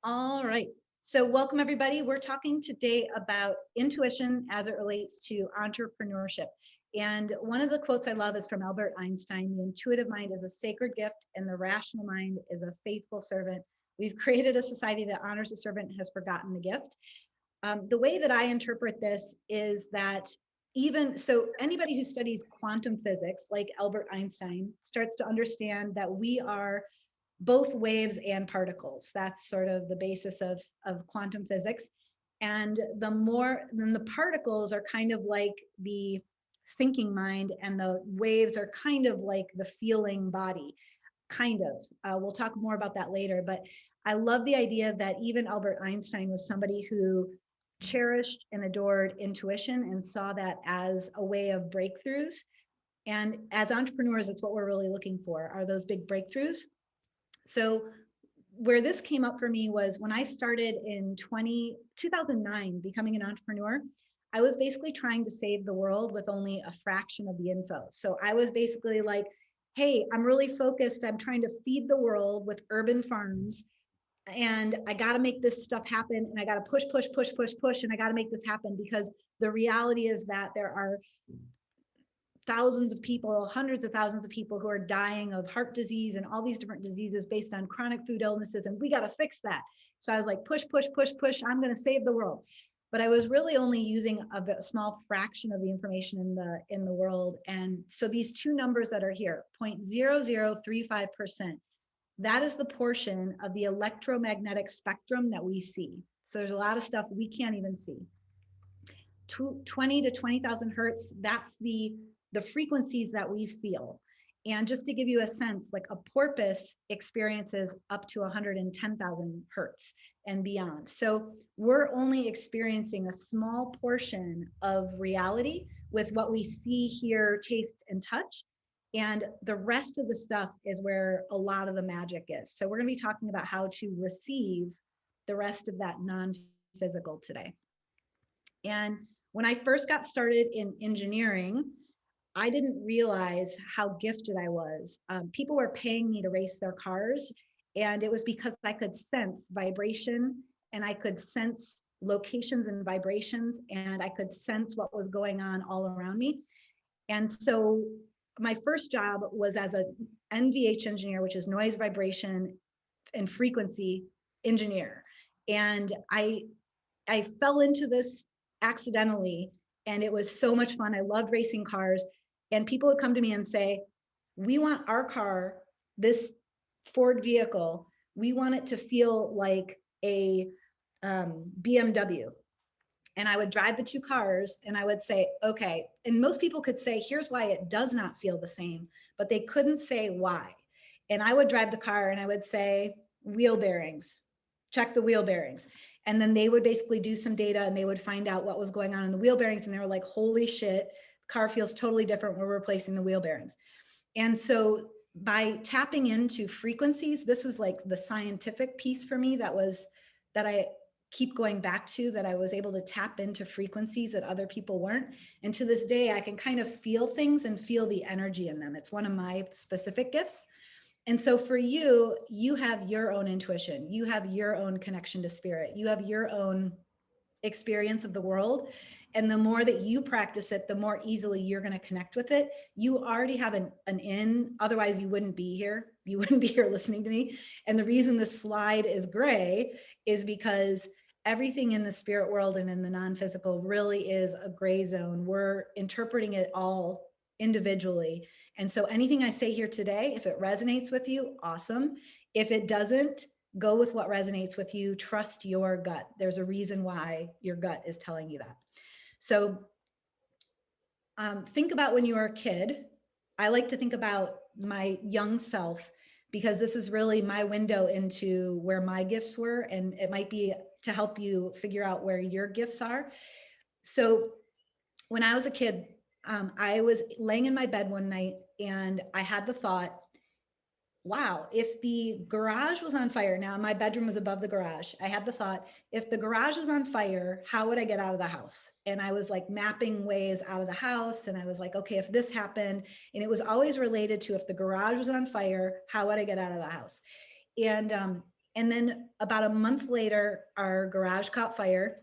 All right. So, welcome everybody. We're talking today about intuition as it relates to entrepreneurship. And one of the quotes I love is from Albert Einstein: the intuitive mind is a sacred gift, and the rational mind is a faithful servant. We've created a society that honors the servant and has forgotten the gift. The way that I interpret this is that even so, anybody who studies quantum physics, like Albert Einstein, starts to understand that we are both waves and particles. That's sort of the basis of quantum physics. And then the particles are kind of like the thinking mind, and the waves are kind of like the feeling body, kind of. We'll talk more about that later. But I love the idea that even Albert Einstein was somebody who cherished and adored intuition and saw that as a way of breakthroughs. And as entrepreneurs, it's what we're really looking for, are those big breakthroughs. So where this came up for me was when I started in 2009 becoming an entrepreneur. I was basically trying to save the world with only a fraction of the info. So I was basically like, hey, I'm really focused. I'm trying to feed the world with urban farms, and I got to make this stuff happen, and I got to push, push, push, push, push, and I got to make this happen, because the reality is that there are thousands of people, hundreds of thousands of people who are dying of heart disease and all these different diseases based on chronic food illnesses. And we got to fix that. So I was like, push, push, push, push. I'm going to save the world. But I was really only using a small fraction of the information in the world. And so these two numbers that are here, 0.0035%, that is the portion of the electromagnetic spectrum that we see. So there's a lot of stuff we can't even see. 20 to 20,000 hertz, that's the frequencies that we feel. And just to give you a sense, like a porpoise experiences up to 110,000 hertz and beyond. So we're only experiencing a small portion of reality with what we see, hear, taste, and touch. And the rest of the stuff is where a lot of the magic is. So we're going to be talking about how to receive the rest of that non-physical today. And when I first got started in engineering, I didn't realize how gifted I was. People were paying me to race their cars, and it was because I could sense vibration, and I could sense locations and vibrations, and I could sense what was going on all around me. And so my first job was as a NVH engineer, which is noise, vibration, and frequency engineer. And I fell into this accidentally, and it was so much fun. I loved racing cars, and people would come to me and say, we want our car, this Ford vehicle, we want it to feel like a BMW. And I would drive the two cars and I would say, okay. And most people could say, here's why it does not feel the same, but they couldn't say why. And I would drive the car and I would say, wheel bearings, check the wheel bearings. And then they would basically do some data and they would find out what was going on in the wheel bearings. And they were like, holy shit, the car feels totally different. We're replacing the wheel bearings. And so by tapping into frequencies, this was like the scientific piece for me that I keep going back to, that I was able to tap into frequencies that other people weren't. And to this day, I can kind of feel things and feel the energy in them. It's one of my specific gifts. And so for you, you have your own intuition. You have your own connection to spirit. You have your own experience of the world. And the more that you practice it, the more easily you're going to connect with it. You already have an in, otherwise you wouldn't be here. You wouldn't be here listening to me. And the reason the slide is gray is because everything in the spirit world and in the non-physical really is a gray zone. We're interpreting it all individually. And so anything I say here today, if it resonates with you, awesome. If it doesn't, go with what resonates with you. Trust your gut. There's a reason why your gut is telling you that. So think about when you were a kid. I like to think about my young self, because this is really my window into where my gifts were. And it might be to help you figure out where your gifts are. So when I was a kid, I was laying in my bed one night and I had the thought, wow, if the garage was on fire, now my bedroom was above the garage. I had the thought, if the garage was on fire, how would I get out of the house? And I was like mapping ways out of the house. And I was like, okay, if this happened, and it was always related to, if the garage was on fire, how would I get out of the house? And And then about a month later, our garage caught fire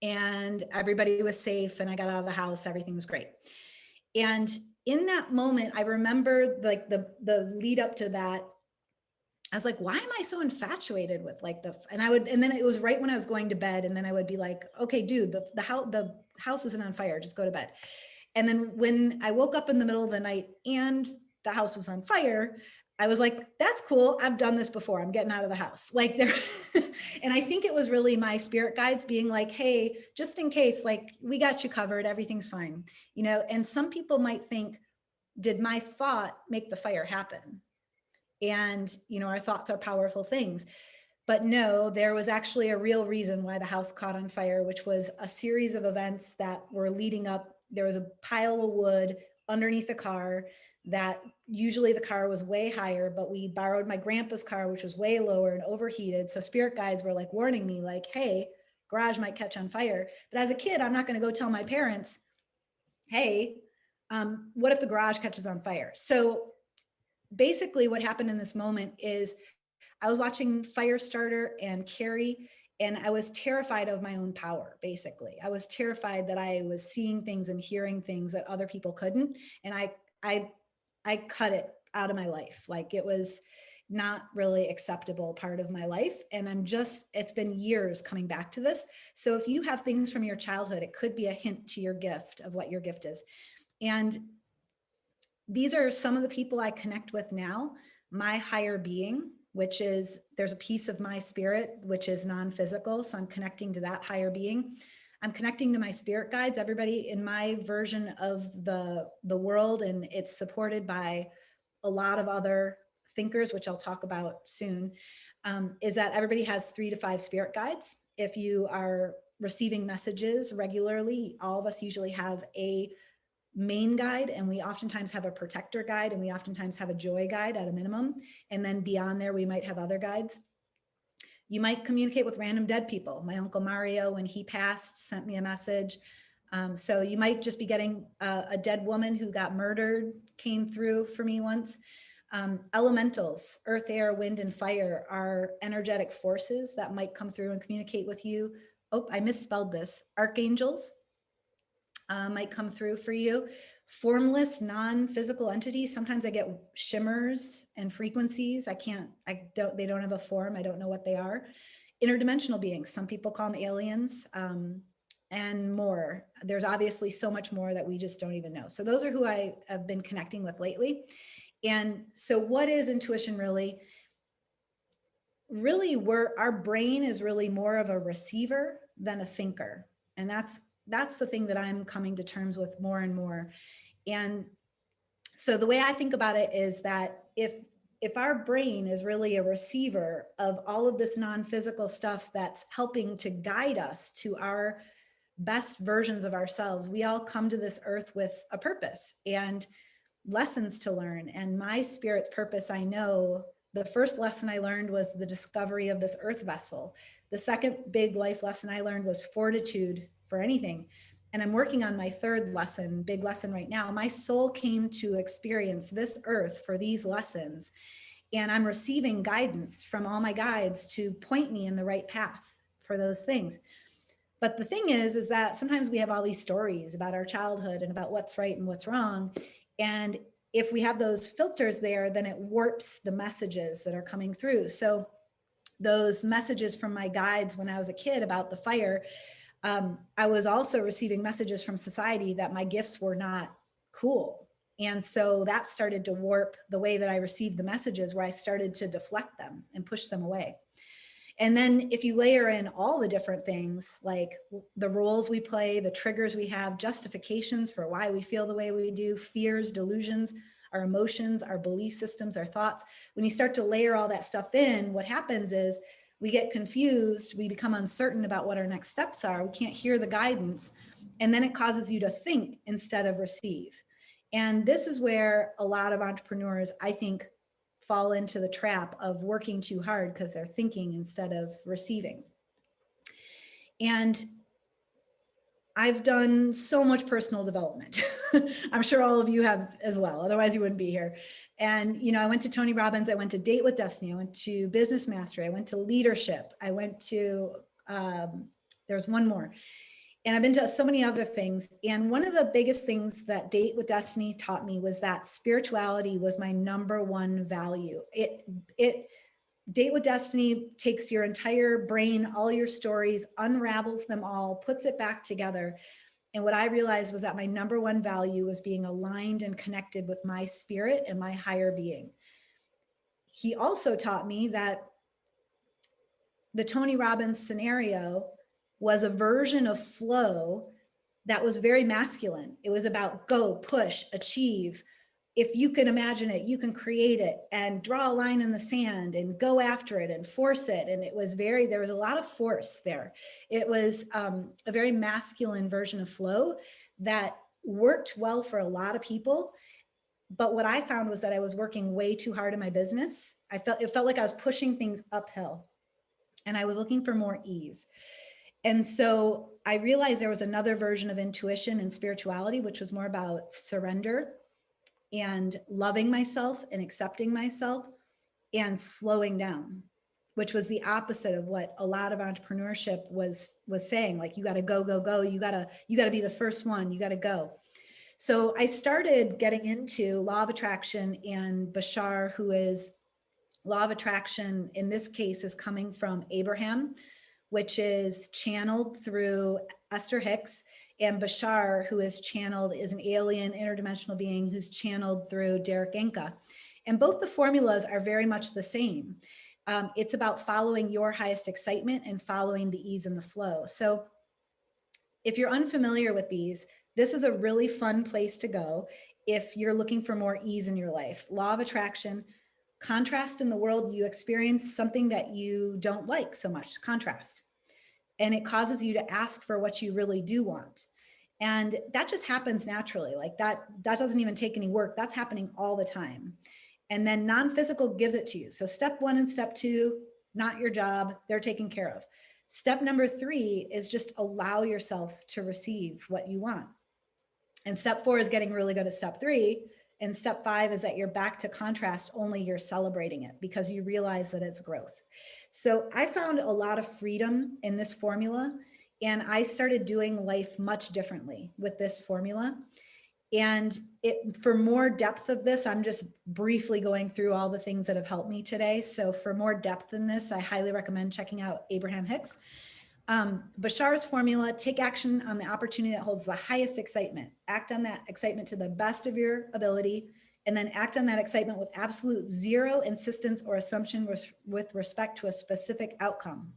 and everybody was safe and I got out of the house. Everything was great. And in that moment, I remember like the lead up to that, I was like, why am I so infatuated with like and then it was right when I was going to bed. And then I would be like, okay, dude, the house isn't on fire. Just go to bed. And then when I woke up in the middle of the night and the house was on fire, I was like, that's cool. I've done this before. I'm getting out of the house. Like there, and I think it was really my spirit guides being like, hey, just in case, like we got you covered. Everything's fine. And some people might think, did my thought make the fire happen? And, our thoughts are powerful things. But no, there was actually a real reason why the house caught on fire, which was a series of events that were leading up. There was a pile of wood underneath the car that usually the car was way higher, but we borrowed my grandpa's car, which was way lower and overheated. So spirit guides were like warning me like, hey, garage might catch on fire. But as a kid, I'm not going to go tell my parents, hey, what if the garage catches on fire? So basically what happened in this moment is I was watching Firestarter and Carrie, and I was terrified of my own power, basically. I was terrified that I was seeing things and hearing things that other people couldn't. And I cut it out of my life. Like it was not really acceptable part of my life. And it's been years coming back to this. So if you have things from your childhood, it could be a hint to your gift of what your gift is. And these are some of the people I connect with now. My higher being, which is, there's a piece of my spirit, which is non-physical. So I'm connecting to that higher being. I'm connecting to my spirit guides, everybody in my version of the world. And it's supported by a lot of other thinkers, which I'll talk about soon, is that everybody has 3 to 5 spirit guides. If you are receiving messages regularly, all of us usually have a main guide, and we oftentimes have a protector guide, and we oftentimes have a joy guide at a minimum. And then beyond there, we might have other guides. You might communicate with random dead people. My Uncle Mario, when he passed, sent me a message. So you might just be getting a dead woman who got murdered, came through for me once. Elementals, earth, air, wind, and fire are energetic forces that might come through and communicate with you. Oh, I misspelled this. Archangels might come through for you. Formless, non-physical entities. Sometimes I get shimmers and frequencies. They don't have a form. I don't know what they are. Interdimensional beings. Some people call them aliens, and more. There's obviously so much more that we just don't even know. So those are who I have been connecting with lately. And so what is intuition really? Really, our brain is really more of a receiver than a thinker. And that's the thing that I'm coming to terms with more and more. And so the way I think about it is that if our brain is really a receiver of all of this non-physical stuff that's helping to guide us to our best versions of ourselves, we all come to this earth with a purpose and lessons to learn. And my spirit's purpose, I know, the first lesson I learned was the discovery of this earth vessel. The second big life lesson I learned was fortitude for anything. And I'm working on my third lesson, big lesson right now. My soul came to experience this earth for these lessons. And I'm receiving guidance from all my guides to point me in the right path for those things. But the thing is that sometimes we have all these stories about our childhood and about what's right and what's wrong. And if we have those filters there, then it warps the messages that are coming through. So those messages from my guides when I was a kid about the fire, I was also receiving messages from society that my gifts were not cool. And so that started to warp the way that I received the messages, where I started to deflect them and push them away. And then if you layer in all the different things, like the roles we play, the triggers we have, justifications for why we feel the way we do, fears, delusions, our emotions, our belief systems, our thoughts, when you start to layer all that stuff in, what happens is we get confused, we become uncertain about what our next steps are, we can't hear the guidance, and then it causes you to think instead of receive. And this is where a lot of entrepreneurs, I think, fall into the trap of working too hard because they're thinking instead of receiving. And I've done so much personal development. I'm sure all of you have as well, otherwise you wouldn't be here. And, you know, I went to Tony Robbins, I went to Date with Destiny, I went to Business Mastery, I went to Leadership, I went to, there's one more. And I've been to so many other things. And one of the biggest things that Date with Destiny taught me was that spirituality was my number one value. Date with Destiny takes your entire brain, all your stories, unravels them all, puts it back together. And what I realized was that my number one value was being aligned and connected with my spirit and my higher being. He also taught me that the Tony Robbins scenario was a version of flow that was very masculine. It was about go, push, achieve. If you can imagine it, you can create it and draw a line in the sand and go after it and force it. And it was there was a lot of force there. It was a very masculine version of flow that worked well for a lot of people. But what I found was that I was working way too hard in my business. It felt like I was pushing things uphill and I was looking for more ease. And so I realized there was another version of intuition and spirituality, which was more about surrender and loving myself and accepting myself and slowing down, which was the opposite of what a lot of entrepreneurship was saying. Like, you got to go, go, go. You got to be the first one. You got to go. So I started getting into law of attraction, and Bashar, who is law of attraction in this case, is coming from Abraham, which is channeled through Esther Hicks, and Bashar, who is channeled, is an alien interdimensional being who's channeled through Derek Inca. And both the formulas are very much the same. It's about following your highest excitement and following the ease and the flow. So if you're unfamiliar with these, this is a really fun place to go if you're looking for more ease in your life. Law of attraction, contrast in the world, you experience something that you don't like so much, contrast. And it causes you to ask for what you really do want. And that just happens naturally. Like that doesn't even take any work. That's happening all the time. And then non-physical gives it to you. So step 1 and step 2, not your job, they're taken care of. Step number 3 is just allow yourself to receive what you want. And step 4 is getting really good at step 3. And step 5 is that you're back to contrast, only you're celebrating it because you realize that it's growth. So I found a lot of freedom in this formula, and I started doing life much differently with this formula. And for more depth of this, I'm just briefly going through all the things that have helped me today. So for more depth in this, I highly recommend checking out Abraham Hicks. Bashar's formula: take action on the opportunity that holds the highest excitement. Act on that excitement to the best of your ability, and then act on that excitement with absolute zero insistence or assumption with respect to a specific outcome.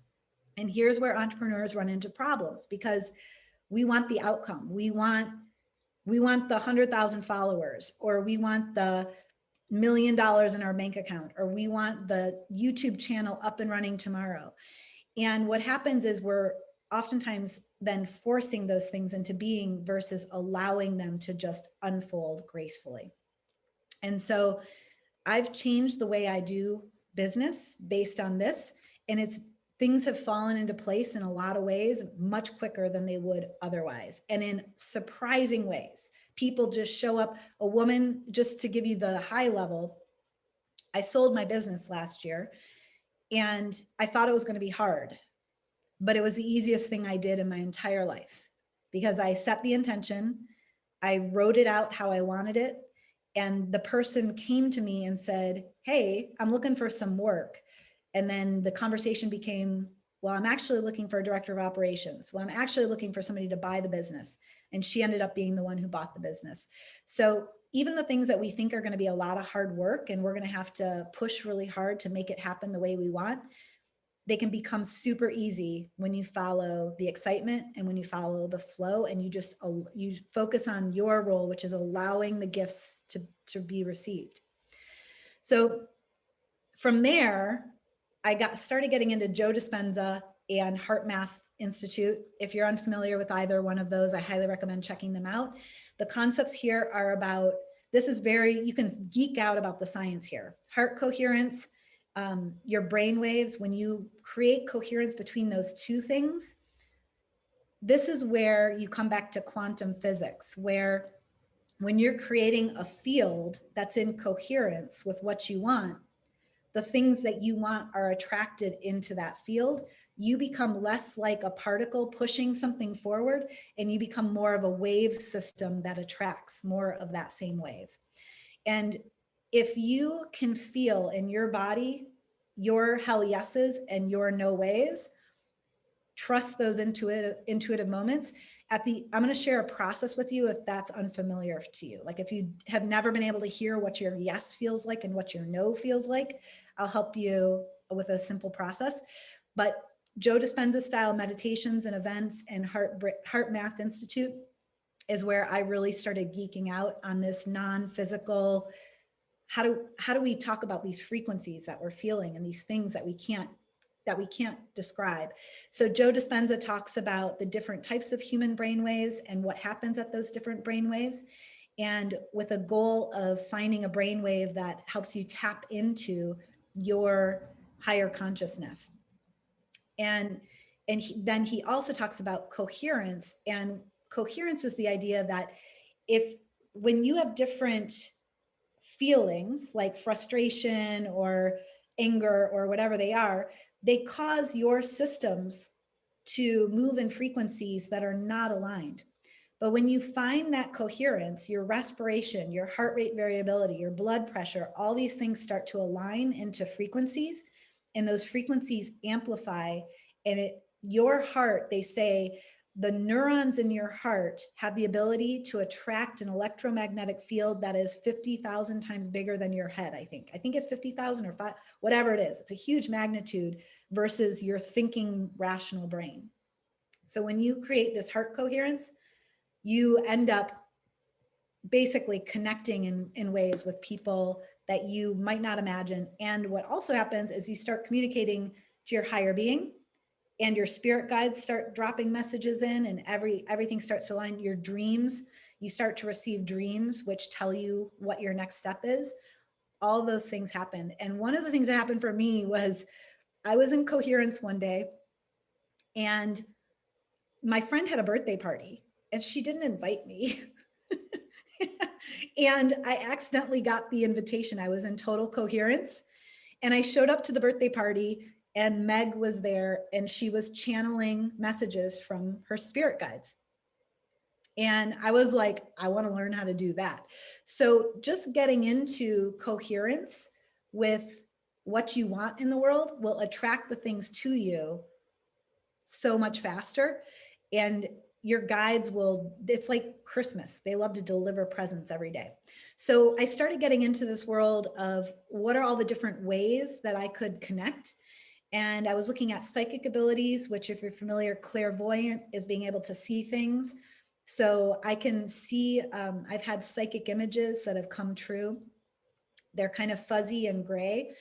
And here's where entrepreneurs run into problems, because we want the outcome. We want the 100,000 followers, or we want the $1 million in our bank account, or we want the YouTube channel up and running tomorrow. And what happens is we're oftentimes then forcing those things into being versus allowing them to just unfold gracefully. And so I've changed the way I do business based on this, and things have fallen into place in a lot of ways much quicker than they would otherwise, and in surprising ways. People just show up. A woman, just to give you the high level, I sold my business last year, and I thought it was going to be hard, but it was the easiest thing I did in my entire life, because I set the intention, I wrote it out how I wanted it, and the person came to me and said, "Hey, I'm looking for some work." And then the conversation became, "Well, I'm actually looking for a director of operations. Well, I'm actually looking for somebody to buy the business." And she ended up being the one who bought the business. So even the things that we think are going to be a lot of hard work and we're going to have to push really hard to make it happen the way we want, they can become super easy when you follow the excitement and when you follow the flow, and you focus on your role, which is allowing the gifts to be received. So from there, I started getting into Joe Dispenza and Heart Math Institute. If you're unfamiliar with either one of those, I highly recommend checking them out. The concepts here are about, you can geek out about the science here. Heart coherence, your brain waves, when you create coherence between those two things, this is where you come back to quantum physics, where when you're creating a field that's in coherence with what you want, the things that you want are attracted into that field. You become less like a particle pushing something forward, and you become more of a wave system that attracts more of that same wave. And if you can feel in your body your hell yeses and your no ways, trust those intuitive moments. I'm going to share a process with you if that's unfamiliar to you. Like if you have never been able to hear what your yes feels like and what your no feels like, I'll help you with a simple process. But Joe Dispenza style meditations and events and Heart Math Institute is where I really started geeking out on this non-physical. How do we talk about these frequencies that we're feeling and these things that we can't describe? So Joe Dispenza talks about the different types of human brainwaves and what happens at those different brainwaves, and with a goal of finding a brainwave that helps you tap into your higher consciousness. And then he also talks about coherence, and coherence is the idea that when you have different feelings like frustration or anger or whatever they are, they cause your systems to move in frequencies that are not aligned. But when you find that coherence, your respiration, your heart rate variability, your blood pressure, all these things start to align into frequencies, and those frequencies amplify. And your heart, they say, the neurons in your heart have the ability to attract an electromagnetic field that is 50,000 times bigger than your head. I think it's 50,000 or 5, whatever it is. It's a huge magnitude versus your thinking rational brain. So when you create this heart coherence, you end up basically connecting in ways with people that you might not imagine. And what also happens is you start communicating to your higher being, and your spirit guides start dropping messages in, and everything starts to align. Your dreams, you start to receive dreams which tell you what your next step is. All of those things happen. And one of the things that happened for me was I was in coherence one day, and my friend had a birthday party and she didn't invite me. And I accidentally got the invitation. I was in total coherence, and I showed up to the birthday party, and Meg was there, and she was channeling messages from her spirit guides. And I was like, I want to learn how to do that. So just getting into coherence with what you want in the world will attract the things to you so much faster. And your guides it's like Christmas. They love to deliver presents every day. So I started getting into this world of what are all the different ways that I could connect. And I was looking at psychic abilities, which, if you're familiar, clairvoyant is being able to see things. So I can see, I've had psychic images that have come true. They're kind of fuzzy and gray.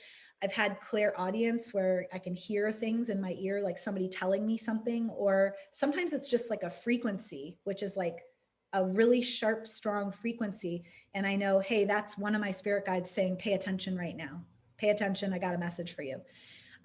I've had clairaudience where I can hear things in my ear, like somebody telling me something, or sometimes it's just like a frequency, which is like a really sharp, strong frequency. And I know, hey, that's one of my spirit guides saying, pay attention right now. Pay attention. I got a message for you.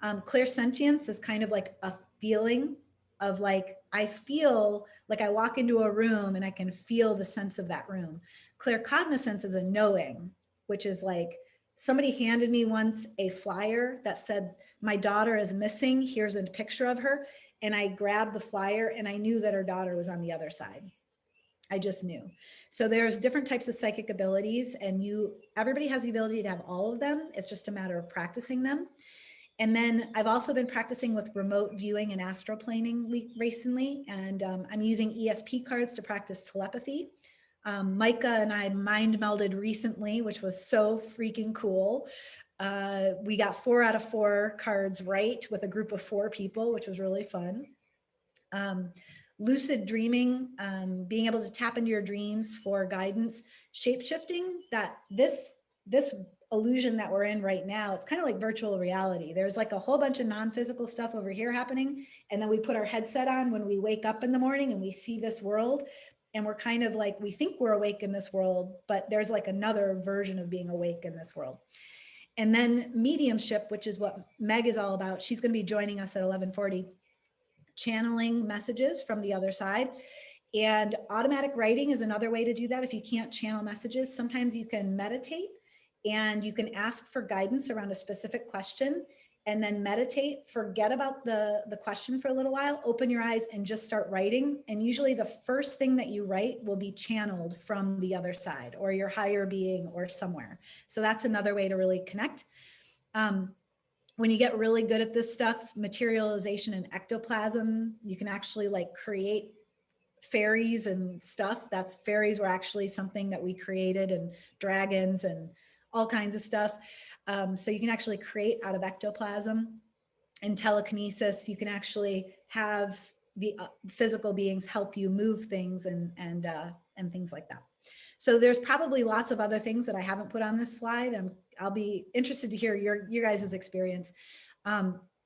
Clairsentience is kind of like a feeling of like, I feel like I walk into a room and I can feel the sense of that room. Claircognizance is a knowing, which is like, somebody handed me once a flyer that said, my daughter is missing. Here's a picture of her. And I grabbed the flyer and I knew that her daughter was on the other side. I just knew. So there's different types of psychic abilities, and everybody has the ability to have all of them. It's just a matter of practicing them. And then I've also been practicing with remote viewing and astroplaning recently. And I'm using ESP cards to practice telepathy. Micah and I mind melded recently, which was so freaking cool. We got 4 out of 4 cards right with a group of 4 people, which was really fun. Lucid dreaming, being able to tap into your dreams for guidance, shape-shifting, that this illusion that we're in right now, it's kind of like virtual reality. There's like a whole bunch of non-physical stuff over here happening, and then we put our headset on when we wake up in the morning and we see this world, and we're kind of like, we think we're awake in this world, but there's like another version of being awake in this world. And then mediumship, which is what Meg is all about. She's going to be joining us at 11:40, channeling messages from the other side. And automatic writing is another way to do that. If you can't channel messages, sometimes you can meditate and you can ask for guidance around a specific question and then meditate, forget about the question for a little while, open your eyes and just start writing. And usually the first thing that you write will be channeled from the other side or your higher being or somewhere. So that's another way to really connect. When you get really good at this stuff, materialization and ectoplasm, you can actually like create fairies and stuff. That's fairies were actually something that we created, and dragons and all kinds of stuff. So you can actually create out of ectoplasm. And telekinesis, you can actually have the physical beings help you move things and things like that. So there's probably lots of other things that I haven't put on this slide. I'll be interested to hear your guys' experience.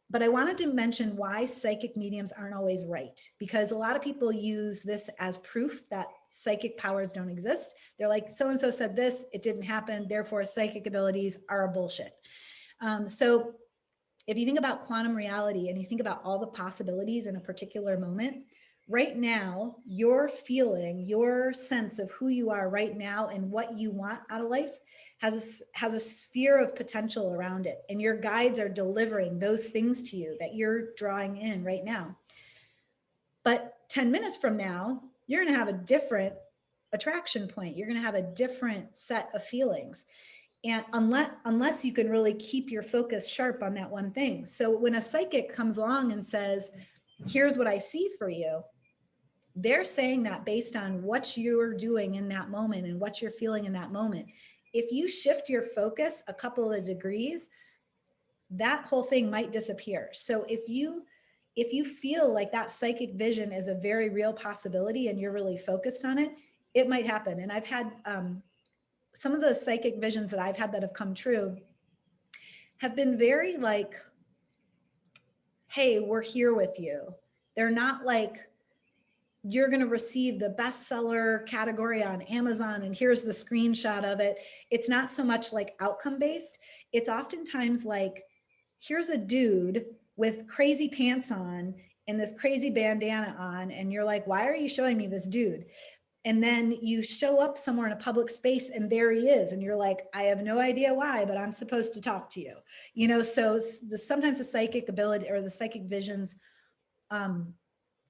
But I wanted to mention why psychic mediums aren't always right, because a lot of people use this as proof that psychic powers don't exist. They're like, so-and-so said this, it didn't happen, therefore psychic abilities are a bullshit. So if you think about quantum reality and you think about all the possibilities in a particular moment, right now, your feeling, your sense of who you are right now and what you want out of life has a sphere of potential around it. And your guides are delivering those things to you that you're drawing in right now. But 10 minutes from now, you're going to have a different attraction point. You're going to have a different set of feelings. And unless you can really keep your focus sharp on that one thing. So when a psychic comes along and says, here's what I see for you, they're saying that based on what you're doing in that moment and what you're feeling in that moment. If you shift your focus a couple of degrees, that whole thing might disappear. So if you feel like that psychic vision is a very real possibility and you're really focused on it, it might happen. And I've had some of the psychic visions that I've had that have come true have been very like, hey, we're here with you. They're not like, you're going to receive the bestseller category on Amazon and here's the screenshot of it. It's not so much like outcome based. It's oftentimes like, here's a dude with crazy pants on and this crazy bandana on. And you're like, why are you showing me this dude? And then you show up somewhere in a public space and there he is. And you're like, I have no idea why, but I'm supposed to talk to you. You know, so sometimes the psychic ability or the psychic visions,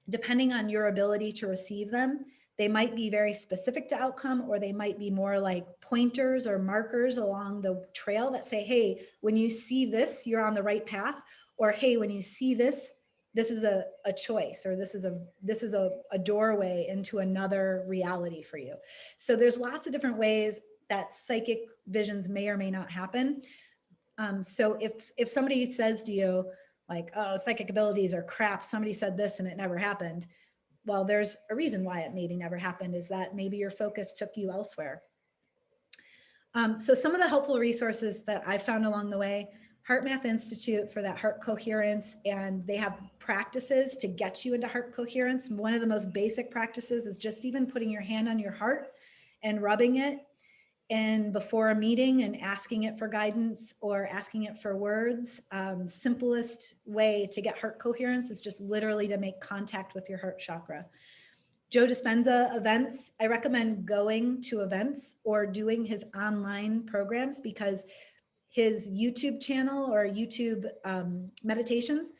depending on your ability to receive them, they might be very specific to outcome, or they might be more like pointers or markers along the trail that say, hey, when you see this, you're on the right path. Or, hey, when you see this, this is a choice, or this is a doorway into another reality for you. So there's lots of different ways that psychic visions may or may not happen. So if somebody says to you, like, oh, psychic abilities are crap, somebody said this and it never happened. Well, there's a reason why it maybe never happened, is that maybe your focus took you elsewhere. So some of the helpful resources that I found along the way, HeartMath Institute for that heart coherence, and they have practices to get you into heart coherence. One of the most basic practices is just even putting your hand on your heart and rubbing it, and before a meeting and asking it for guidance or asking it for words. Simplest way to get heart coherence is just literally to make contact with your heart chakra. Joe Dispenza events, I recommend going to events or doing his online programs, because his YouTube channel or YouTube meditations,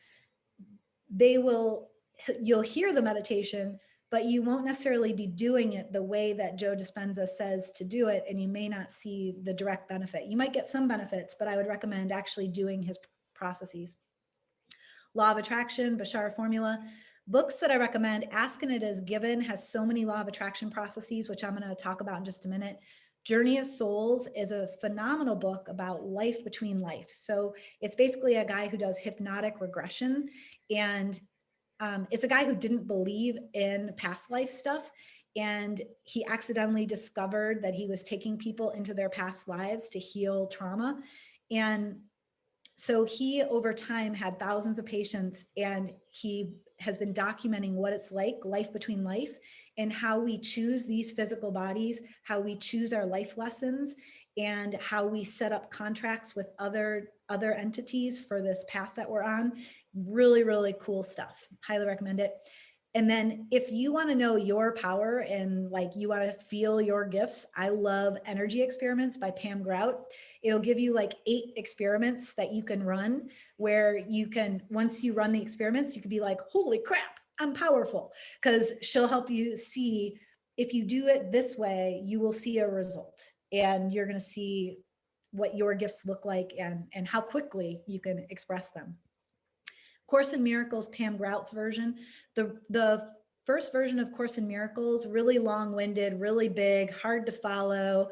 you'll hear the meditation, but you won't necessarily be doing it the way that Joe Dispenza says to do it, and you may not see the direct benefit. You might get some benefits, but I would recommend actually doing his processes. Law of Attraction, Bashar Formula. Books that I recommend, Ask and It Is Given has so many law of attraction processes, which I'm going to talk about in just a minute. Journey of Souls is a phenomenal book about life between life. So it's basically a guy who does hypnotic regression, and it's a guy who didn't believe in past life stuff, and he accidentally discovered that he was taking people into their past lives to heal trauma. And so he, over time, had thousands of patients, and he has been documenting what it's like, life between life, and how we choose these physical bodies, how we choose our life lessons, and how we set up contracts with other entities for this path that we're on. Really, really cool stuff. Highly recommend it. And then if you want to know your power and like you want to feel your gifts, I love Energy Experiments by Pam Grout. It'll give you like 8 experiments that you can run where you can, once you run the experiments, you can be like, holy crap, I'm powerful. Because she'll help you see if you do it this way, you will see a result and you're going to see what your gifts look like and how quickly you can express them. Course in Miracles, Pam Grout's version. The first version of Course in Miracles, really long-winded, really big, hard to follow,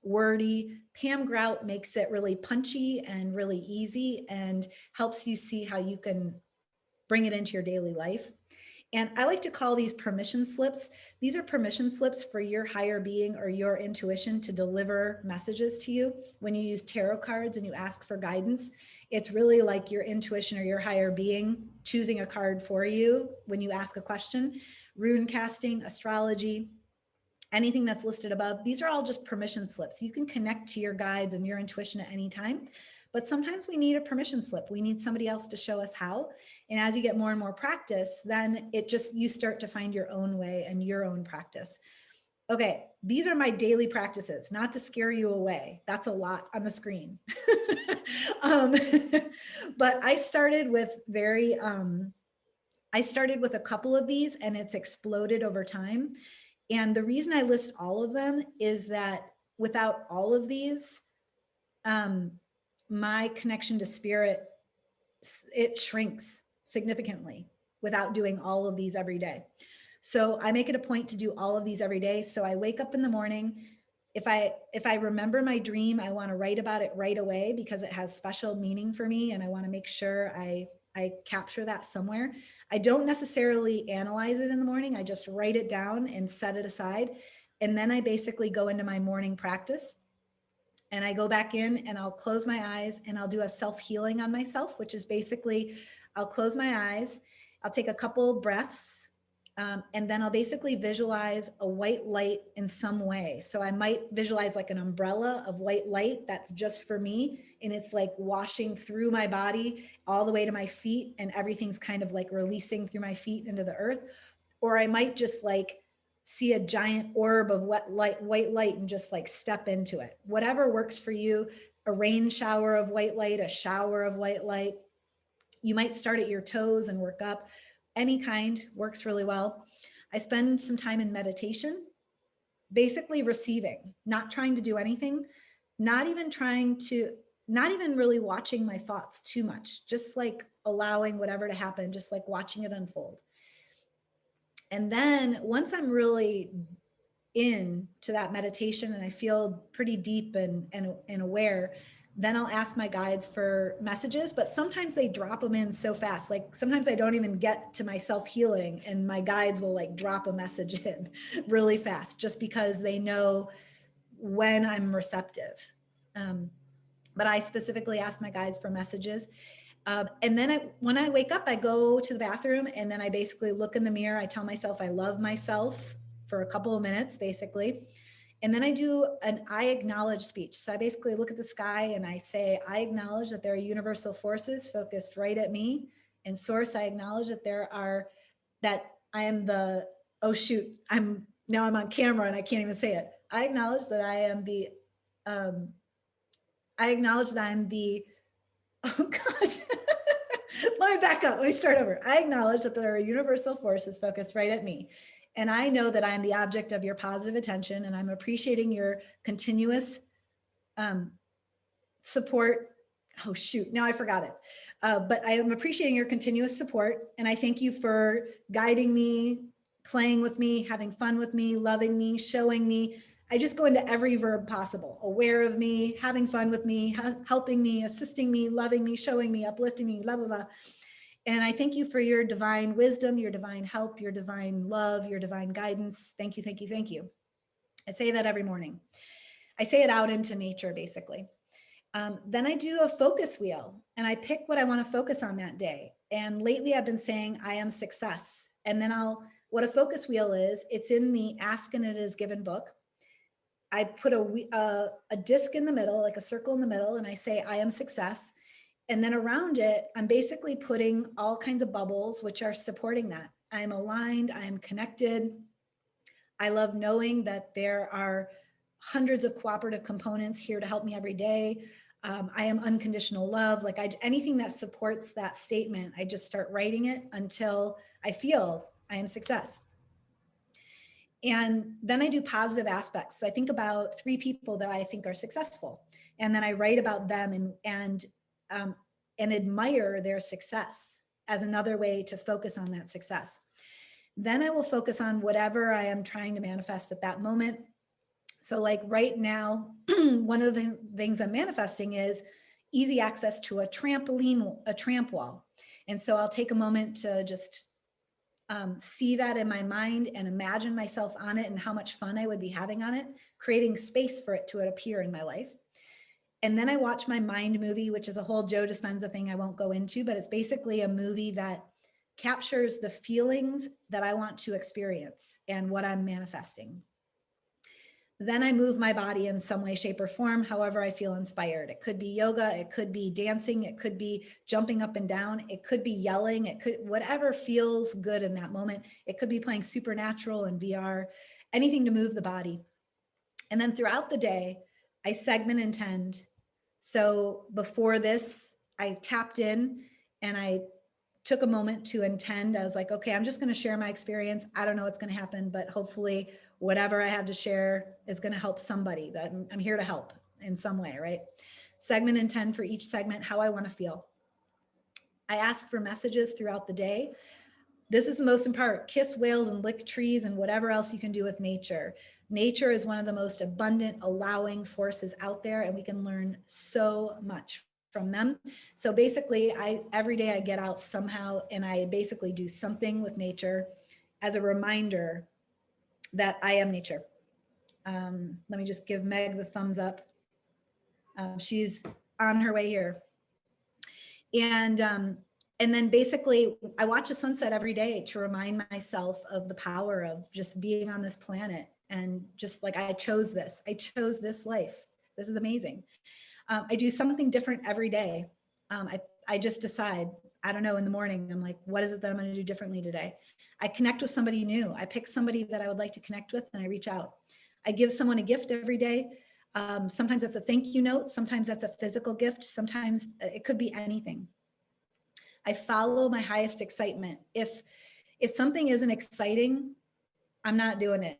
wordy. Pam Grout makes it really punchy and really easy and helps you see how you can bring it into your daily life. And I like to call these permission slips. These are permission slips for your higher being or your intuition to deliver messages to you. When you use tarot cards and you ask for guidance, it's really like your intuition or your higher being choosing a card for you when you ask a question. Rune casting, astrology, anything that's listed above, these are all just permission slips. You can connect to your guides and your intuition at any time. But sometimes we need a permission slip. We need somebody else to show us how. And as you get more and more practice, then you start to find your own way and your own practice. Okay, these are my daily practices, not to scare you away. That's a lot on the screen. But I started with a couple of these and it's exploded over time. And the reason I list all of them is that without all of these, my connection to spirit, it shrinks significantly without doing all of these every day. So I make it a point to do all of these every day. So I wake up in the morning. If I remember my dream, I want to write about it right away because it has special meaning for me. And I want to make sure I capture that somewhere. I don't necessarily analyze it in the morning. I just write it down and set it aside. And then I basically go into my morning practice. And I go back in and I'll close my eyes and I'll do a self-healing on myself, which is basically, I'll close my eyes, I'll take a couple breaths, and then I'll basically visualize a white light in some way. So I might visualize like an umbrella of white light that's just for me. And it's like washing through my body all the way to my feet and everything's kind of like releasing through my feet into the earth. Or I might just like see a giant orb of white light and just like step into it. Whatever works for you, a rain shower of white light, a shower of white light. You might start at your toes and work up. Any kind works really well. I spend some time in meditation, basically receiving, not trying to do anything, not even really watching my thoughts too much, just like allowing whatever to happen, just like watching it unfold. And then once I'm really into that meditation and I feel pretty deep and aware, then I'll ask my guides for messages, but sometimes they drop them in so fast. Like sometimes I don't even get to my self-healing and my guides will like drop a message in really fast just because they know when I'm receptive. But I specifically ask my guides for messages. And then when I wake up, I go to the bathroom and then I basically look in the mirror. I tell myself I love myself for a couple of minutes, basically. And then I do an I acknowledge speech. So I basically look at the sky and I say, I acknowledge that there are universal forces focused right at me. And source, I acknowledge that I am the, oh shoot, now I'm on camera and I can't even say it. I acknowledge that I'm the, oh gosh, let me back up. Let me start over. I acknowledge that there are universal forces focused right at me. And I know that I'm the object of your positive attention and I'm appreciating your continuous support. Oh shoot, now I forgot it. But I am appreciating your continuous support. And I thank you for guiding me, playing with me, having fun with me, loving me, showing me. I just go into every verb possible: aware of me, having fun with me, helping me, assisting me, loving me, showing me, uplifting me, blah, blah, blah. And I thank you for your divine wisdom, your divine help, your divine love, your divine guidance. Thank you, thank you, thank you. I say that every morning. I say it out into nature, basically. Then I do a focus wheel and I pick what I want to focus on that day. And lately I've been saying, I am success. And then what a focus wheel is, it's in the Ask and It Is Given book. I put a disc in the middle, like a circle in the middle, and I say, I am success. And then around it, I'm basically putting all kinds of bubbles, which are supporting that. I'm aligned, I'm connected. I love knowing that there are hundreds of cooperative components here to help me every day. I am unconditional love. Like anything that supports that statement, I just start writing it until I feel I am success. And then I do positive aspects. So I think about 3 people that I think are successful, and then I write about them and admire their success as another way to focus on that success. Then I will focus on whatever I am trying to manifest at that moment. So like right now, one of the things I'm manifesting is easy access to a trampoline, a tramp wall. And so I'll take a moment to just see that in my mind and imagine myself on it and how much fun I would be having on it, creating space for it to appear in my life. And then I watch my mind movie, which is a whole Joe Dispenza thing I won't go into, but it's basically a movie that captures the feelings that I want to experience and what I'm manifesting. Then I move my body in some way, shape, or form, however I feel inspired. It could be yoga, it could be dancing, it could be jumping up and down, it could be yelling, it could, whatever feels good in that moment. It could be playing Supernatural and VR, anything to move the body. And then throughout the day, I segment intend. So before this, I tapped in and I took a moment to intend. I was like, okay, I'm just going to share my experience. I don't know what's going to happen, but hopefully whatever I have to share is going to help somebody. That I'm here to help in some way, right? Segment intend for each segment, how I want to feel. I ask for messages throughout the day. This is the most important part. Kiss whales and lick trees and whatever else you can do with nature. Nature is one of the most abundant, allowing forces out there, and we can learn so much from them. So basically, every day I get out somehow and I basically do something with nature as a reminder that I am nature. Let me just give Meg the thumbs up. She's on her way here. And then basically I watch a sunset every day to remind myself of the power of just being on this planet. And just like, I chose this life. This is amazing. I do something different every day. I just decide, I don't know, in the morning, I'm like, what is it that I'm going to do differently today? I connect with somebody new. I pick somebody that I would like to connect with and I reach out. I give someone a gift every day. Sometimes that's a thank you note. Sometimes that's a physical gift. Sometimes it could be anything. I follow my highest excitement. If something isn't exciting, I'm not doing it.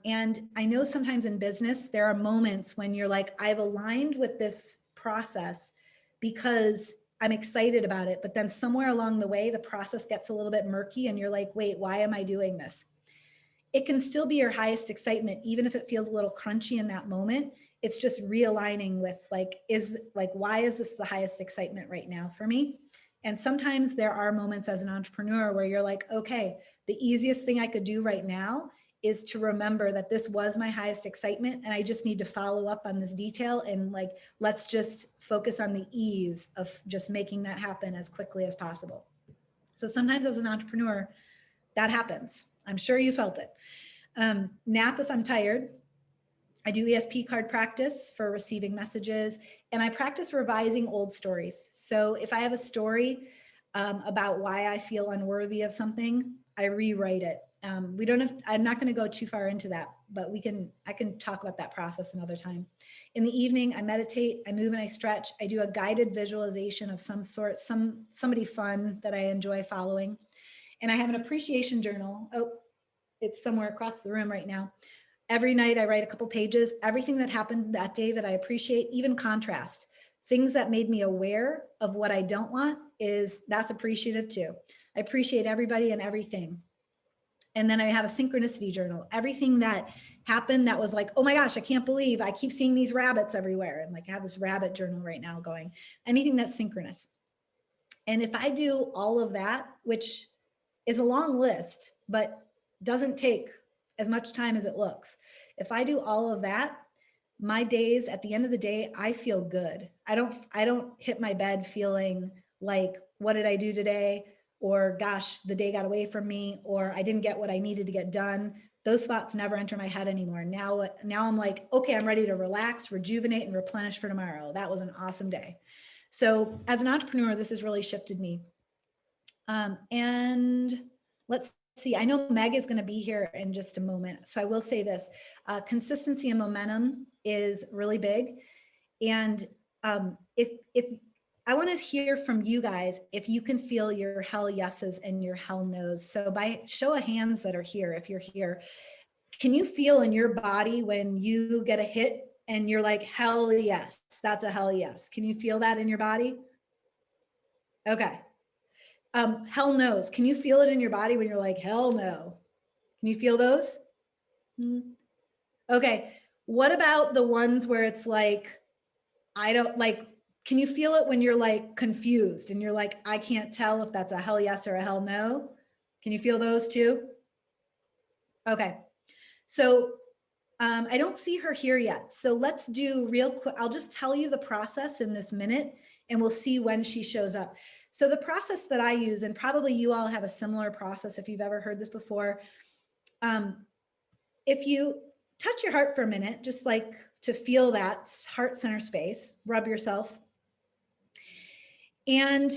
And I know sometimes in business, there are moments when you're like, I've aligned with this process because I'm excited about it. But then somewhere along the way, the process gets a little bit murky and you're like, wait, why am I doing this? It can still be your highest excitement, even if it feels a little crunchy in that moment. It's just realigning with why is this the highest excitement right now for me? And sometimes there are moments as an entrepreneur where you're like, okay, the easiest thing I could do right now is to remember that this was my highest excitement and I just need to follow up on this detail and let's just focus on the ease of just making that happen as quickly as possible. So sometimes as an entrepreneur, that happens. I'm sure you felt it. Nap if I'm tired. I do ESP card practice for receiving messages, and I practice revising old stories. So if I have a story about why I feel unworthy of something, I rewrite it. I'm not going to go too far into that, but I can talk about that process another time. In the evening, I meditate, I move and I stretch. I do a guided visualization of some sort, somebody fun that I enjoy following. And I have an appreciation journal. Oh, it's somewhere across the room right now. Every night I write a couple pages, everything that happened that day that I appreciate, even contrast. Things that made me aware of what I don't want that's appreciative too. I appreciate everybody and everything. And then I have a synchronicity journal. Everything that happened that was like, oh my gosh, I can't believe I keep seeing these rabbits everywhere. And I have this rabbit journal right now going, anything that's synchronous. And if I do all of that, which is a long list, but doesn't take as much time as it looks. If I do all of that, my days at the end of the day, I feel good. I don't hit my bed feeling like, what did I do today? Or gosh, the day got away from me, or I didn't get what I needed to get done. Those thoughts never enter my head anymore. Now I'm like, okay, I'm ready to relax, rejuvenate, and replenish for tomorrow. That was an awesome day. So as an entrepreneur, this has really shifted me. And let's see, I know Meg is going to be here in just a moment. So I will say this, consistency and momentum is really big. And if I want to hear from you guys, if you can feel your hell yeses and your hell nos. So by show of hands that are here, if you're here, can you feel in your body when you get a hit and you're like, hell yes, that's a hell yes. Can you feel that in your body? Okay. Hell no's. Can you feel it in your body when you're like, hell no? Can you feel those? Okay. What about the ones where it's like, I don't like, can you feel it when you're like confused and you're like, I can't tell if that's a hell yes or a hell no? Can you feel those too? Okay. So I don't see her here yet. So let's do real quick. I'll just tell you the process in this minute and we'll see when she shows up. So the process that I use, and probably you all have a similar process if you've ever heard this before. If you touch your heart for a minute, just like to feel that heart center space, rub yourself. And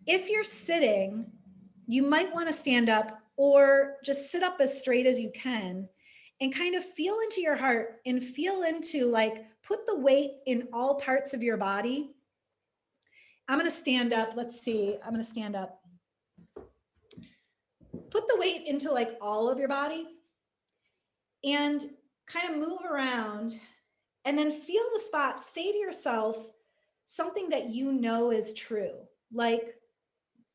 if you're sitting, you might want to stand up or just sit up as straight as you can and kind of feel into your heart and feel into, like, put the weight in all parts of your body. I'm going to stand up. Let's see. I'm going to stand up. Put the weight into like all of your body and kind of move around and then feel the spot. Say to yourself something that you know is true. Like,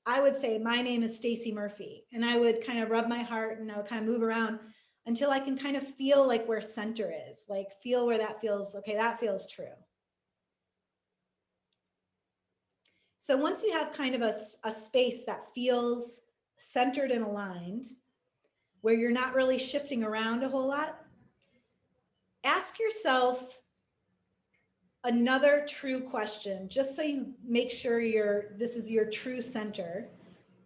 I would say, my name is Stacy Murphy, and I would kind of rub my heart and I would kind of move around until I can kind of feel like where center is, like feel where that feels, okay, that feels true. So once you have kind of a space that feels centered and aligned, where you're not really shifting around a whole lot, ask yourself another true question, just so you make sure this is your true center.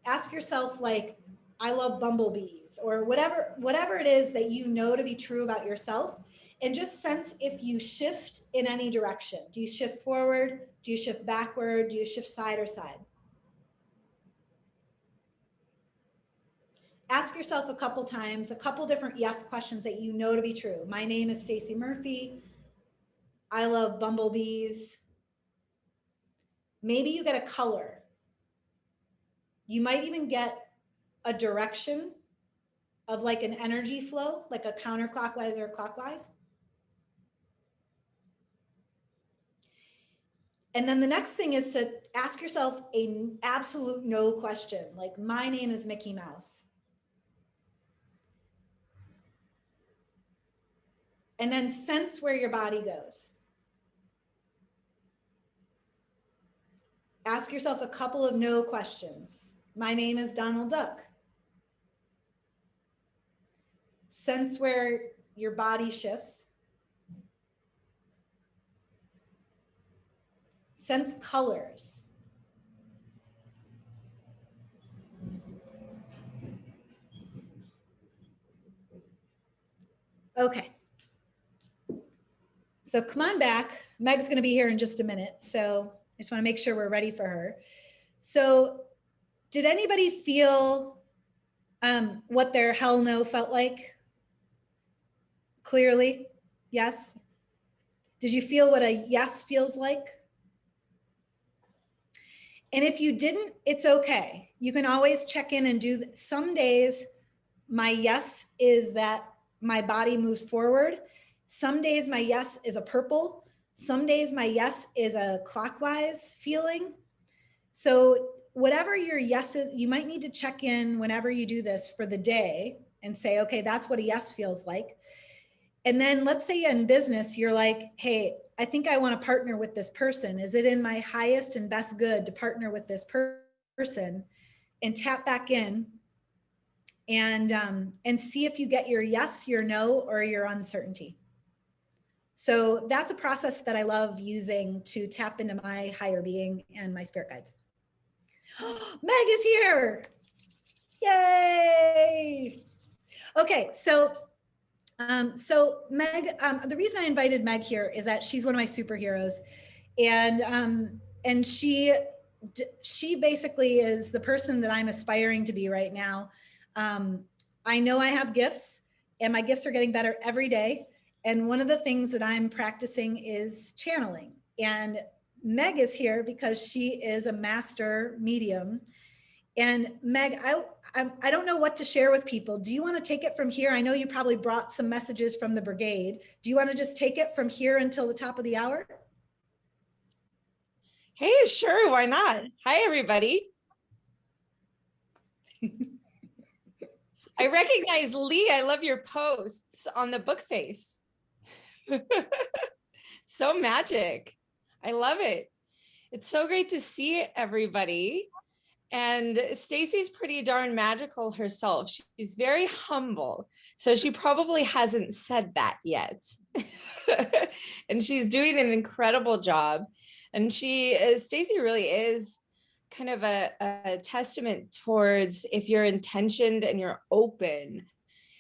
Ask yourself, like, I love bumblebees, or whatever it is that you know to be true about yourself, and just sense if you shift in any direction. Do you shift forward? Do you shift backward? Do you shift side or side? Ask yourself a couple times, a couple different yes questions that you know to be true. My name is Stacy Murphy. I love bumblebees. Maybe you get a color. You might even get a direction of like an energy flow, like a counterclockwise or clockwise. And then the next thing is to ask yourself an absolute no question, like, my name is Mickey Mouse. And then sense where your body goes. Ask yourself a couple of no questions. My name is Donald Duck. Sense where your body shifts. Sense colors. Okay. So come on back. Meg's going to be here in just a minute. So I just want to make sure we're ready for her. So did anybody feel what their hell no felt like? Clearly, yes. Did you feel what a yes feels like? And if you didn't, it's okay. You can always check in and do. Some days my yes is that my body moves forward. Some days my yes is a purple. Some days my yes is a clockwise feeling. So whatever your yes is, you might need to check in whenever you do this for the day and say, okay, that's what a yes feels like. And then let's say in business, you're like, hey, I think I want to partner with this person. Is it in my highest and best good to partner with this person? And tap back in and see if you get your yes, your no, or your uncertainty. So that's a process that I love using to tap into my higher being and my spirit guides. Meg is here. Yay. Okay, so Meg, the reason I invited Meg here is that she's one of my superheroes, and she basically is the person that I'm aspiring to be right now. I know I have gifts, and my gifts are getting better every day. And one of the things that I'm practicing is channeling. And Meg is here because she is a master medium. And Meg, I don't know what to share with people. Do you want to take it from here? I know you probably brought some messages from the brigade. Do you want to just take it from here until the top of the hour? Hey, sure, why not? Hi, everybody. I recognize Lee. I love your posts on the book face. So magic. I love it. It's so great to see everybody. And Stacy's pretty darn magical herself. She's very humble. So she probably hasn't said that yet. And she's doing an incredible job. And Stacy really is kind of a testament towards, if you're intentioned and you're open,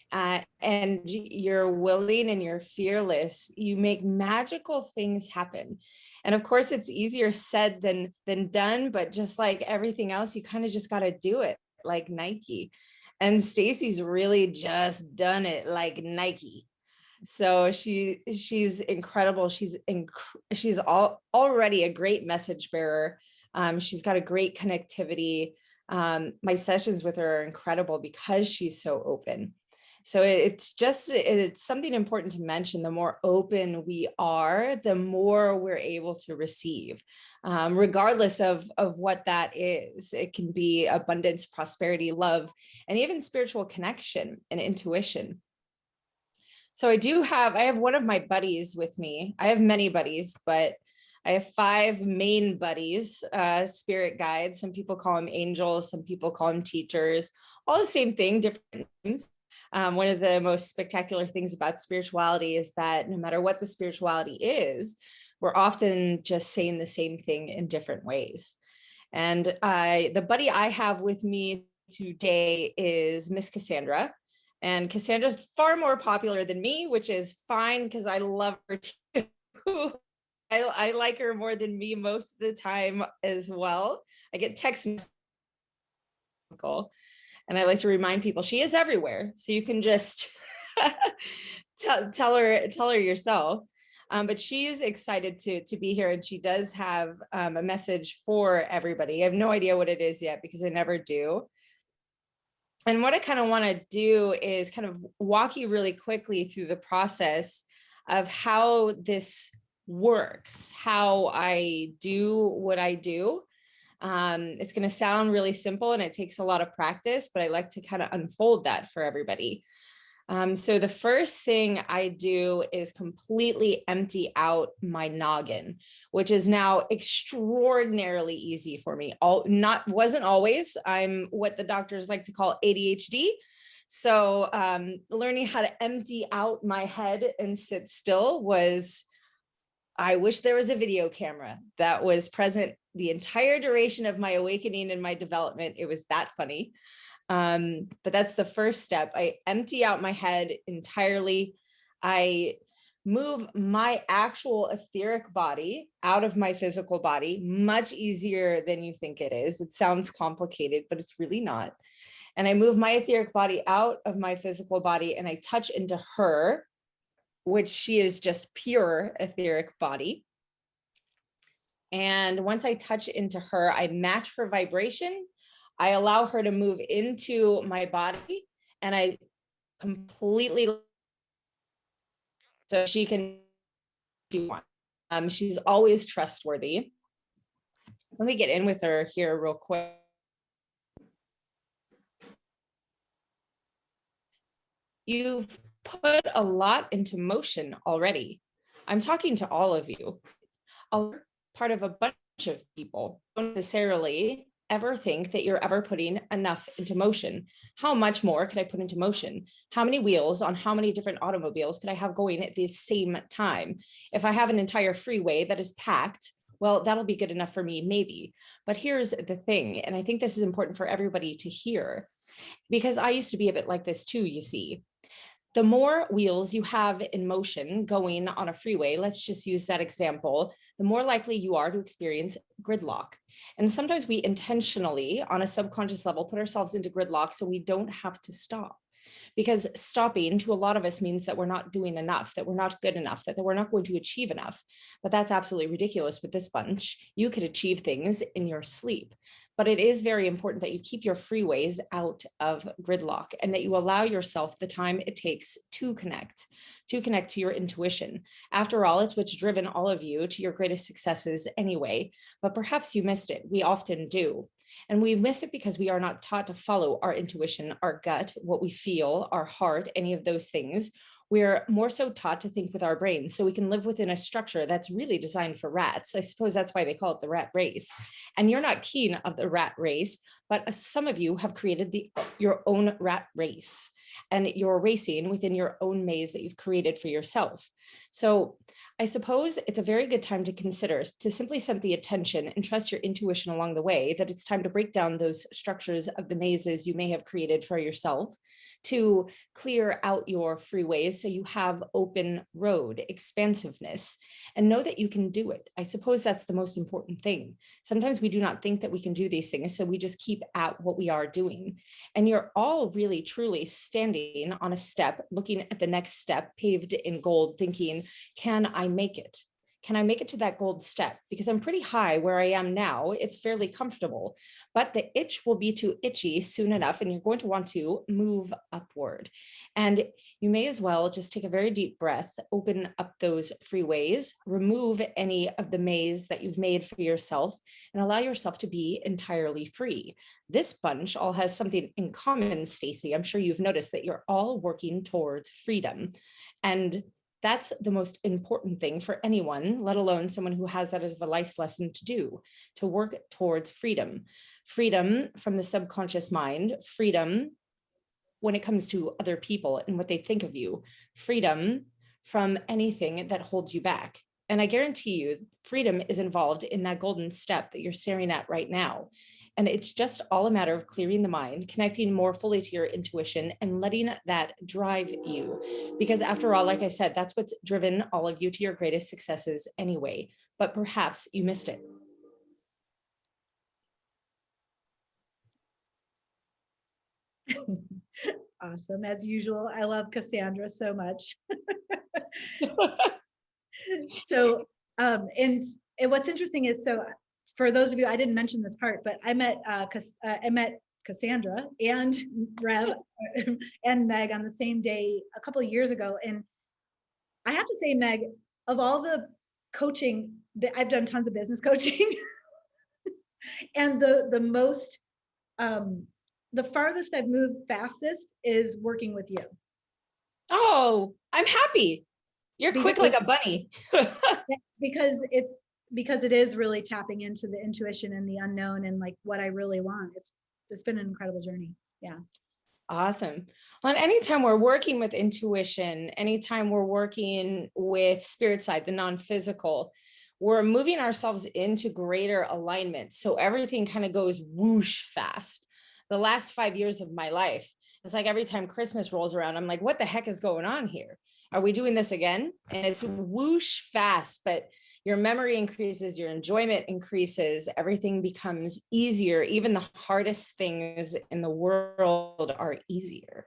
and you're willing and you're fearless, you make magical things happen. And of course, it's easier said than done, but just like everything else, you kind of just got to do it like Nike. And Stacy's really just done it like Nike. So she's incredible. She's already a great message bearer. She's got a great connectivity. My sessions with her are incredible because she's so open. So it's something important to mention. The more open we are, the more we're able to receive, regardless of what that is. It can be abundance, prosperity, love, and even spiritual connection and intuition. So I have one of my buddies with me. I have many buddies, but I have 5 main buddies, spirit guides. Some people call them angels, some people call them teachers, all the same thing, different names. One of the most spectacular things about spirituality is that no matter what the spirituality is, we're often just saying the same thing in different ways. And the buddy I have with me today is Miss Cassandra. And Cassandra's far more popular than me, which is fine because I love her too. I like her more than me most of the time as well. I get text messages, and I like to remind people she is everywhere. So you can just tell her yourself. But she's excited to be here, and she does have a message for everybody. I have no idea what it is yet because I never do. And what I kind of want to do is kind of walk you really quickly through the process of how this works, how I do what I do. It's going to sound really simple and it takes a lot of practice, but I like to kind of unfold that for everybody. So the first thing I do is completely empty out my noggin, which is now extraordinarily easy for me. Wasn't always. I'm what the doctors like to call ADHD. So learning how to empty out my head and sit still I wish there was a video camera that was present the entire duration of my awakening and my development. It was that funny. But that's the first step. I empty out my head entirely. I move my actual etheric body out of my physical body, much easier than you think it is. It sounds complicated, but it's really not. And I move my etheric body out of my physical body and I touch into her, which she is just pure etheric body. And once I touch into her, I match her vibration. I allow her to move into my body and I completely, so she can do one. She's always trustworthy. Let me get in with her here real quick. You've put a lot into motion already. I'm talking to all of you. A part of a bunch of people don't necessarily ever think that you're ever putting enough into motion. How much more could I put into motion? How many wheels on how many different automobiles could I have going at the same time? If I have an entire freeway that is packed, well, that'll be good enough for me, maybe. But here's the thing, and I think this is important for everybody to hear, because I used to be a bit like this too, you see. the more wheels you have in motion going on a freeway, let's just use that example, the more likely you are to experience gridlock. And sometimes we intentionally, on a subconscious level, put ourselves into gridlock so we don't have to stop. Because stopping to a lot of us means that we're not doing enough, that we're not good enough, that we're not going to achieve enough. But that's absolutely ridiculous with this bunch. You could achieve things in your sleep. But it is very important that you keep your freeways out of gridlock and that you allow yourself the time it takes to connect to your intuition. After all, it's what's driven all of you to your greatest successes anyway, but perhaps you missed it. We often do. And we miss it because we are not taught to follow our intuition, our gut, what we feel, our heart, any of those things. We're more so taught to think with our brains so we can live within a structure that's really designed for rats. I suppose that's why they call it the rat race. And you're not keen of the rat race, but some of you have created your own rat race. And you're racing within your own maze that you've created for yourself. So I suppose it's a very good time to consider to simply set the attention and trust your intuition along the way, that it's time to break down those structures of the mazes you may have created for yourself, to clear out your freeways so you have open road, expansiveness, and know that you can do it. I suppose that's the most important thing. Sometimes we do not think that we can do these things, so we just keep at what we are doing. And you're all really, truly standing on a step, looking at the next step paved in gold, thinking, can I make it? Can I make it to that gold step? Because I'm pretty high where I am now. It's fairly comfortable, but the itch will be too itchy soon enough, and you're going to want to move upward. And you may as well just take a very deep breath, open up those freeways, remove any of the maze that you've made for yourself, and allow yourself to be entirely free. This bunch all has something in common, Stacey. I'm sure you've noticed that you're all working towards freedom. And that's the most important thing for anyone, let alone someone who has that as a life lesson to do, to work towards freedom. Freedom from the subconscious mind, freedom when it comes to other people and what they think of you, freedom from anything that holds you back. And I guarantee you, freedom is involved in that golden step that you're staring at right now. And it's just all a matter of clearing the mind, connecting more fully to your intuition, and letting that drive you. Because after all, like I said, that's what's driven all of you to your greatest successes anyway. But perhaps you missed it. Awesome. As usual, I love Cassandra so much. So, and what's interesting is, so for those of you, I didn't mention this part, but I met Cassandra and Rev and Meg on the same day a couple of years ago. And I have to say, Meg, of all the coaching that I've done, tons of business coaching, and the most, the farthest I've moved fastest is working with you. Oh, I'm happy. You're quick like a bunny. because it is really tapping into the intuition and the unknown and like what I really want. It's been an incredible journey. Yeah. Awesome. Well, and anytime we're working with intuition, anytime we're working with spirit side, the non-physical, we're moving ourselves into greater alignment. So everything kind of goes whoosh fast. The last 5 years of my life, it's like every time Christmas rolls around, I'm like, what the heck is going on here? Are we doing this again? And it's whoosh fast, but your memory increases, your enjoyment increases, everything becomes easier. Even the hardest things in the world are easier.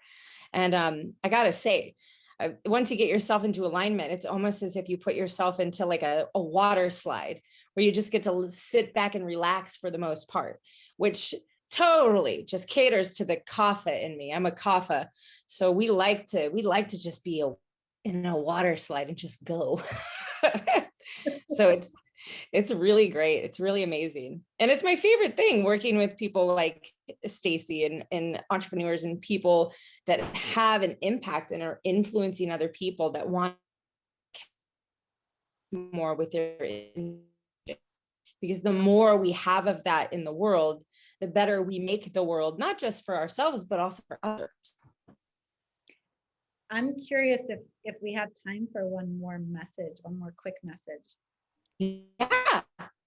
And I gotta say, once you get yourself into alignment, it's almost as if you put yourself into like a water slide where you just get to sit back and relax for the most part, which totally just caters to the kapha in me. I'm a kapha. So we like to just be in a water slide and just go. So it's really great. It's really amazing. And it's my favorite thing working with people like Stacey and entrepreneurs and people that have an impact and are influencing other people that want more with their, because the more we have of that in the world, the better we make the world, not just for ourselves, but also for others. I'm curious if we have time for one more quick message. Yeah.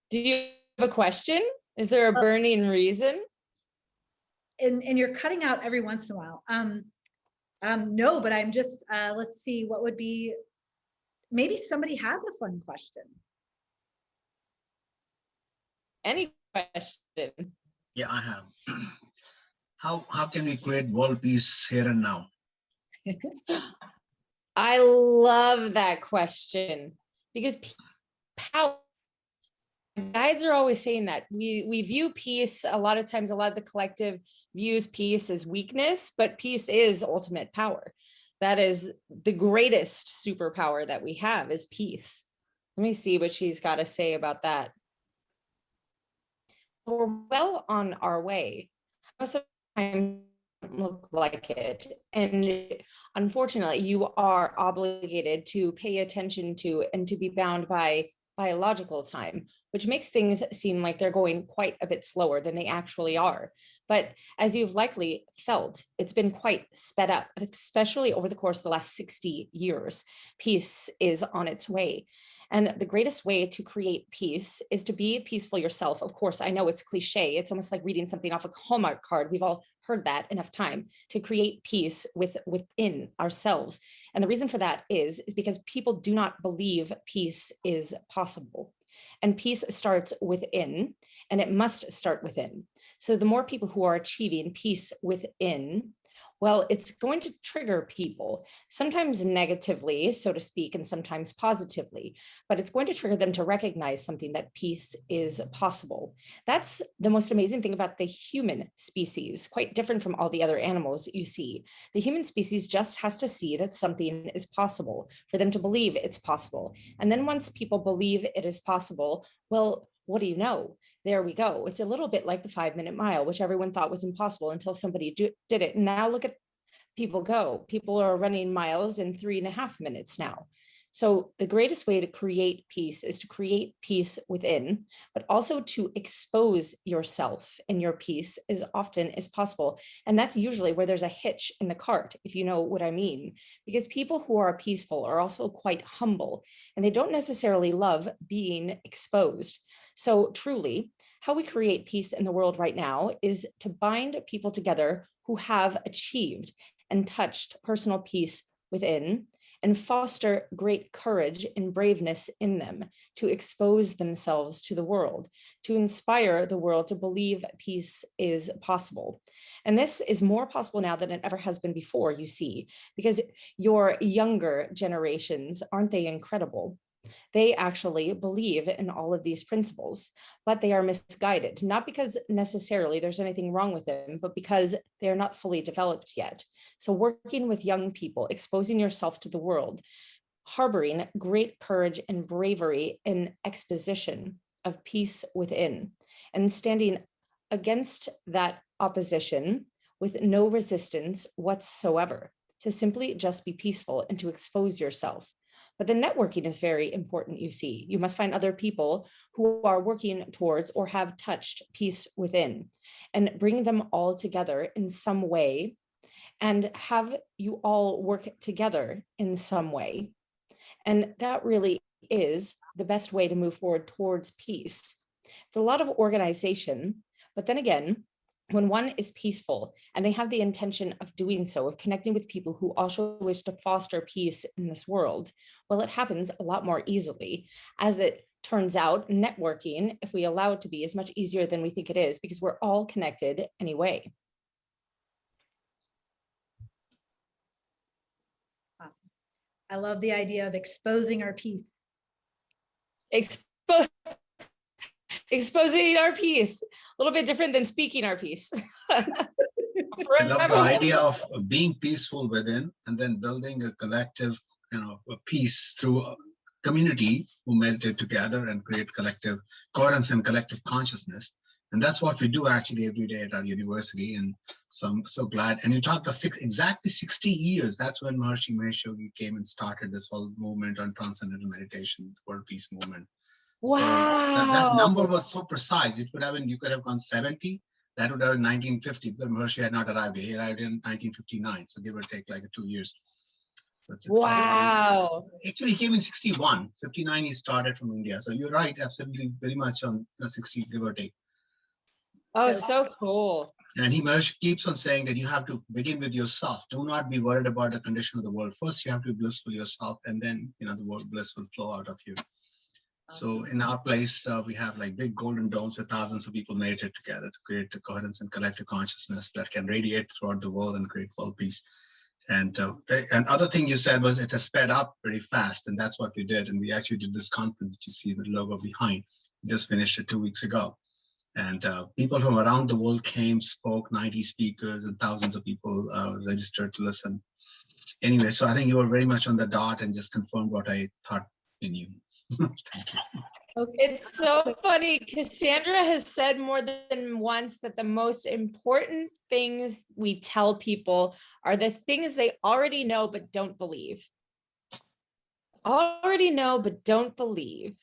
Do you have a question? Is there a burning reason? And you're cutting out every once in a while. No, but I'm just, let's see, what would be, maybe somebody has a fun question. Any question? Yeah, I have. How can we create world peace here and now? I love that question because power, guides are always saying that we view peace a lot of times, a lot of the collective views peace as weakness, but peace is ultimate power. That is the greatest superpower that we have, is peace. Let me see what she's got to say about that. We're well on our way. Most of the time look like it, and unfortunately you are obligated to pay attention to and to be bound by biological time, which makes things seem like they're going quite a bit slower than they actually are. But as you've likely felt, it's been quite sped up, especially over the course of the last 60 years. Peace is on its way. And the greatest way to create peace is to be peaceful yourself. Of course, I know it's cliche. It's almost like reading something off a Hallmark card. We've all heard that enough time, to create peace within ourselves. And the reason for that is because people do not believe peace is possible. And peace starts within, and it must start within. So the more people who are achieving peace within, well, it's going to trigger people, sometimes negatively, so to speak, and sometimes positively, but it's going to trigger them to recognize something, that peace is possible. That's the most amazing thing about the human species, quite different from all the other animals you see. The human species just has to see that something is possible for them to believe it's possible. And then once people believe it is possible, well, what do you know? There we go. It's a little bit like the 5-minute mile, which everyone thought was impossible until somebody did it. And now look at people go. People are running miles in 3.5 minutes now. So the greatest way to create peace is to create peace within, but also to expose yourself and your peace as often as possible. And that's usually where there's a hitch in the cart, if you know what I mean, because people who are peaceful are also quite humble, and they don't necessarily love being exposed. So truly, how we create peace in the world right now is to bind people together who have achieved and touched personal peace within, and foster great courage and braveness in them to expose themselves to the world, to inspire the world to believe peace is possible. And this is more possible now than it ever has been before, you see, because your younger generations, aren't they incredible? They actually believe in all of these principles, but they are misguided, not because necessarily there's anything wrong with them, but because they're not fully developed yet. So working with young people, exposing yourself to the world, harboring great courage and bravery in exposition of peace within, and standing against that opposition with no resistance whatsoever, to simply just be peaceful and to expose yourself. But the networking is very important, you see. You must find other people who are working towards or have touched peace within, and bring them all together in some way, and have you all work together in some way. And that really is the best way to move forward towards peace. It's a lot of organization, but then again, when one is peaceful and they have the intention of doing so, of connecting with people who also wish to foster peace in this world, well, it happens a lot more easily. As it turns out, networking, if we allow it to be, is much easier than we think it is, because we're all connected anyway. Awesome. I love the idea of exposing our peace. Exposing our peace, a little bit different than speaking our peace. I love the idea of being peaceful within, and then building a collective, a peace through a community who meditate together and create collective coherence and collective consciousness. And that's what we do actually every day at our university. And so I'm so glad. And you talked about exactly 60 years. That's when Maharishi Mahesh Yogi came and started this whole movement on transcendental meditation, the World Peace Movement. Wow. So that number was so precise. It would have been, you could have gone 70. That would have been 1950, but Maharishi had not arrived. He arrived in 1959. So give or take like 2 years. So it's wow. Actually, he came in 61. 59, he started from India. So you're right, absolutely, very much on 60, give or take. Oh, so cool. And he keeps on saying that you have to begin with yourself. Do not be worried about the condition of the world. First, you have to be blissful yourself, and then the word bliss will flow out of you. So in our place, we have like big golden domes where thousands of people meditate together to create the coherence and collective consciousness that can radiate throughout the world and create world peace. And other thing you said was it has sped up pretty fast, and that's what we did. And we actually did this conference that you see the logo behind. We just finished it 2 weeks ago. And people from around the world came, spoke, 90 speakers, and thousands of people registered to listen. Anyway, so I think you were very much on the dot and just confirmed what I thought you knew. Thank you. Okay. It's so funny. Cassandra has said more than once that the most important things we tell people are the things they already know but don't believe. Already know but don't believe.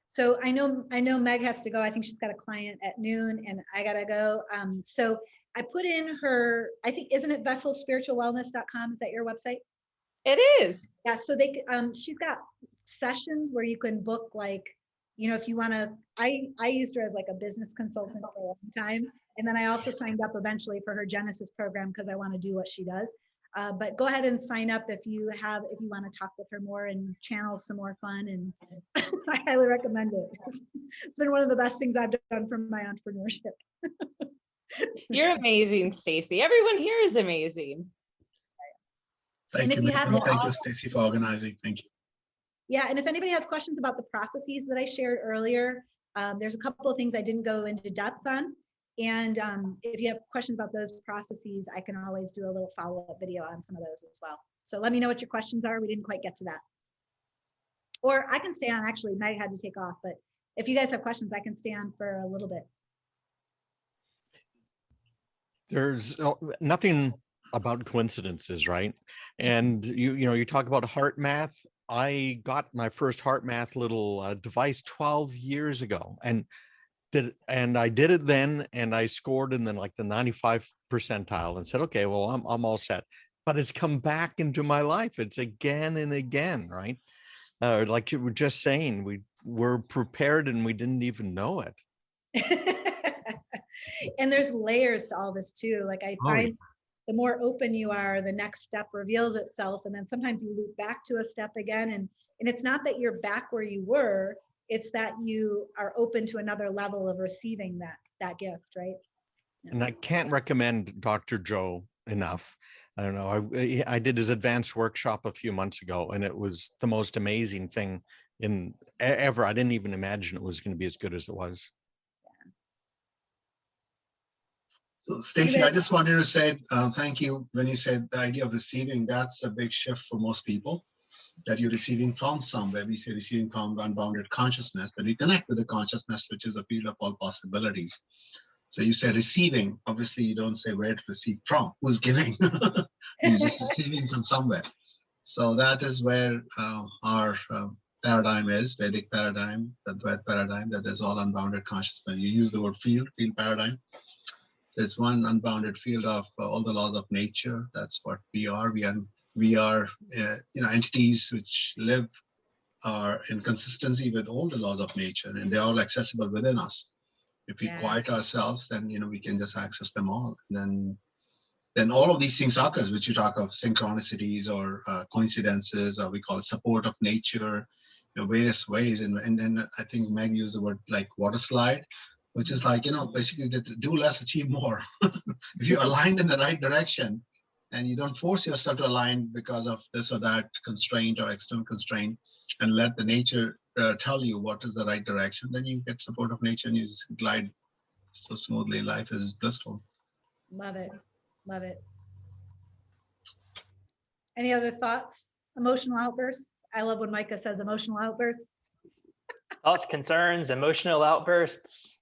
So I know Meg has to go. I think she's got a client at noon and I gotta go. So I put in her, I think, isn't it vesselspiritualwellness.com? Is that your website? It is. Yeah, so she's got sessions where you can book, like, if you want to, I used her as like a business consultant for a long time. And then I also signed up eventually for her Genesis program because I want to do what she does. But go ahead and sign up if you want to talk with her more and channel some more fun. And I highly recommend it. It's been one of the best things I've done for my entrepreneurship. You're amazing, Stacy. Everyone here is amazing. Thank you. Thank you, also, Stacy, for organizing. Thank you. Yeah, and if anybody has questions about the processes that I shared earlier, there's a couple of things I didn't go into depth on. And if you have questions about those processes, I can always do a little follow-up video on some of those as well. So let me know what your questions are. We didn't quite get to that. Or I can stay on. Actually, Meg had to take off, but if you guys have questions, I can stay on for a little bit. There's nothing about coincidences, right? And you talk about heart math. I got my first heart math little device 12 years ago, and I did it then, and I scored in like the 95th percentile, and said, okay, well, I'm all set. But it's come back into my life. It's again and again, right? Like you were just saying, we were prepared and we didn't even know it. And there's layers to all this too. Like I find the more open you are, the next step reveals itself. And then sometimes you loop back to a step again. And it's not that you're back where you were, it's that you are open to another level of receiving that gift, right? Yeah. And I can't recommend Dr. Joe enough. I don't know. I did his advanced workshop a few months ago, and it was the most amazing thing ever. I didn't even imagine it was going to be as good as it was. So Stacy, I just wanted to say thank you. When you said the idea of receiving, that's a big shift for most people, that you're receiving from somewhere. We say receiving from unbounded consciousness, that we connect with the consciousness, which is a field of all possibilities. So you say receiving, obviously you don't say where to receive from, who's giving. You're just receiving from somewhere. So that is where our paradigm is, Vedic paradigm, the Dvait paradigm, that there's all unbounded consciousness. You use the word field paradigm. There's one unbounded field of all the laws of nature. That's what we are. We are entities which live in consistency with all the laws of nature, and they're all accessible within us. If we quiet ourselves, then we can just access them all. And then all of these things occurs, which you talk of synchronicities or coincidences, or we call it support of nature, various ways. And then I think Meg used the word like water slide, which is like, basically do less, achieve more. If you're aligned in the right direction and you don't force yourself to align because of this or that constraint or external constraint, and let the nature tell you what is the right direction, then you get support of nature and you just glide so smoothly. Life is blissful. Love it. Love it. Any other thoughts? Emotional outbursts? I love when Micah says emotional outbursts. Thoughts, concerns, emotional outbursts.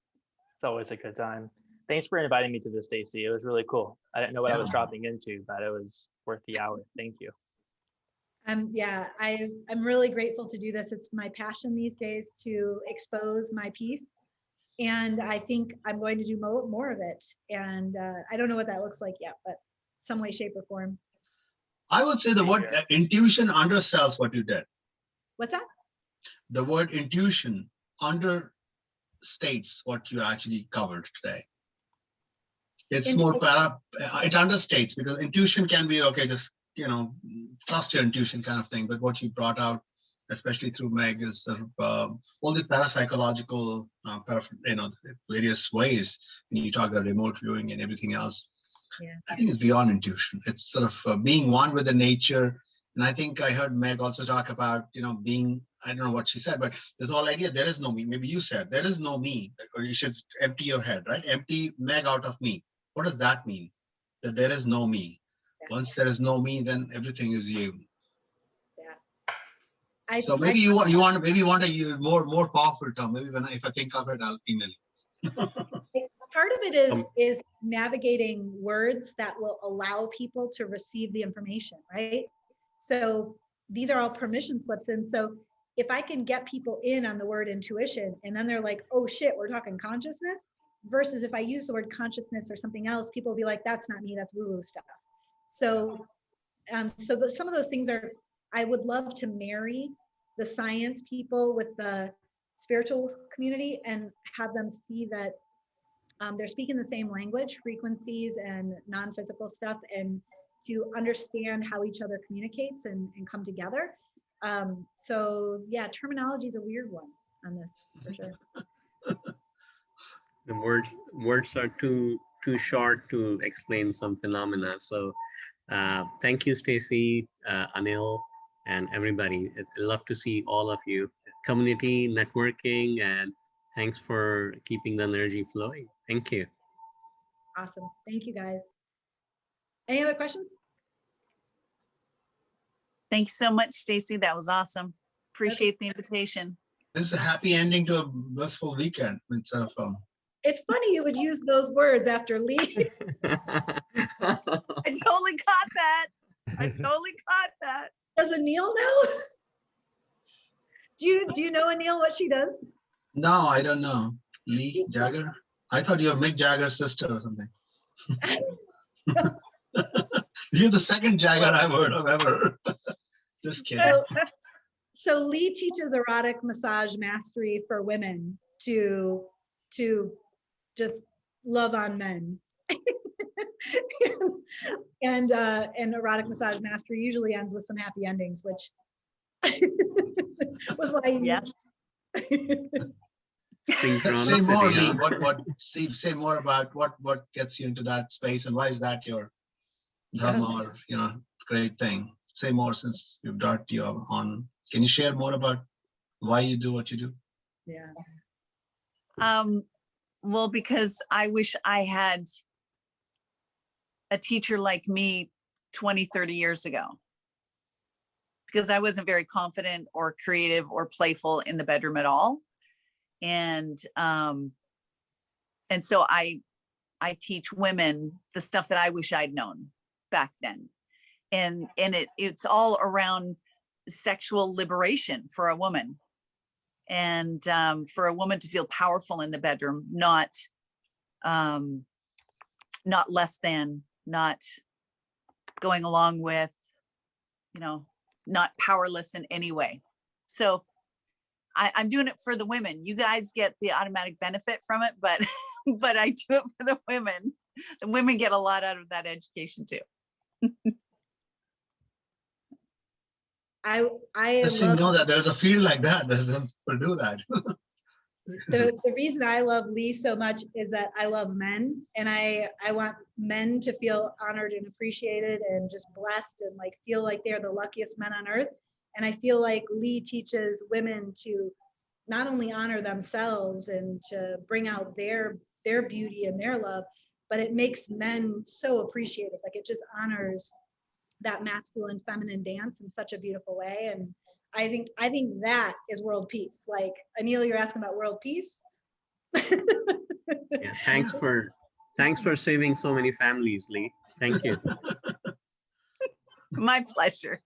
It's always a good time. Thanks for inviting me to this, Stacy. It was really cool. I didn't know what I was dropping into, but it was worth the hour. Thank you. I'm really grateful to do this. It's my passion these days to expose my piece. And I think I'm going to do more of it. And I don't know what that looks like yet, but some way, shape, or form. I would say the word intuition undersells what you did. What's that? The word intuition understates what you actually covered today. It's more it understates, because intuition can be, okay, just, trust your intuition kind of thing. But what you brought out, especially through Meg, is sort of all the parapsychological, various ways. And you talk about remote viewing and everything else. Yeah. I think it's beyond intuition. It's sort of being one with the nature. And I think I heard Meg also talk about, being, I don't know what she said, but this whole idea, there is no me. Maybe you said, there is no me, or you should empty your head, right? Empty Meg out of me. What does that mean? That there is no me. Yeah. Once there is no me, then everything is you. Yeah. So maybe you want a more powerful term. Maybe if I think of it, I'll email you. Part of it is navigating words that will allow people to receive the information, right? So these are all permission slips. And so if I can get people in on the word intuition, and then they're like, oh shit, we're talking consciousness, versus if I use the word consciousness or something else, people will be like, that's not me, that's woo-woo stuff. So, some of those things I would love to marry the science people with the spiritual community and have them see that they're speaking the same language, frequencies and non-physical stuff, and to understand how each other communicates and come together. So yeah, terminology is a weird one on this for sure. The words are too short to explain some phenomena. So thank you, Stacy, Anil, and everybody. I'd love to see all of you. Community networking, and thanks for keeping the energy flowing. Thank you. Awesome. Thank you, guys. Any other questions? Thanks so much, Stacy. That was awesome. Appreciate the invitation. This is a happy ending to a blissful weekend instead of It's funny you would use those words after Lee. I totally caught that. Does Anil know? Do you know Anil, what she does? No, I don't know. Lee Jagger? I thought you were Mick Jagger's sister or something. You're the second Jagger I've heard of ever. Just kidding. So Lee teaches erotic massage mastery for women to just love on men. and erotic massage mastery usually ends with some happy endings, which was why he Say more, Lee. Say more about what gets you into that space, and why is that your dharma or great thing? Say more, since you've brought you on. Can you share more about why you do what you do? Yeah. Well, because I wish I had a teacher like me 20, 30 years ago, because I wasn't very confident or creative or playful in the bedroom at all. And so I teach women the stuff that I wish I'd known back then. And it's all around sexual liberation for a woman, and for a woman to feel powerful in the bedroom, not less than, not going along with, not powerless in any way. So I'm doing it for the women. You guys get the automatic benefit from it, but I do it for the women. The women get a lot out of that education too. I just to know that there's a field like that will do that. The reason I love Lee so much is that I love men, and I want men to feel honored and appreciated and just blessed and like feel like they're the luckiest men on earth. And I feel like Lee teaches women to not only honor themselves and to bring out their beauty and their love, but it makes men so appreciated. Like it just honors that masculine feminine dance in such a beautiful way. And I think that is world peace. Like Anil, you're asking about world peace. Yeah, thanks for saving so many families, Lee. Thank you. My pleasure.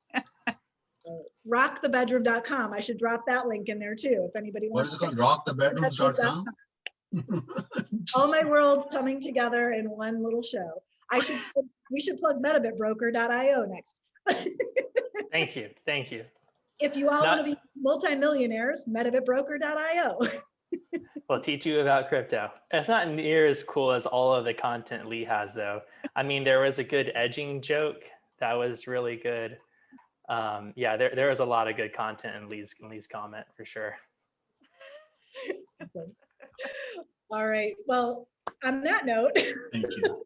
Rockthebedroom.com. I should drop that link in there too, if anybody wants. What is it called? Rockthebedrooms.com? All my worlds coming together in one little show. We should plug metabitbroker.io next. Thank you. If you all want to be multimillionaires, metabitbroker.io. We'll teach you about crypto. It's not near as cool as all of the content Lee has, though. I mean, there was a good edging joke that was really good. Yeah, there was a lot of good content in Lee's comment for sure. All right. Well, on that note, Thank you.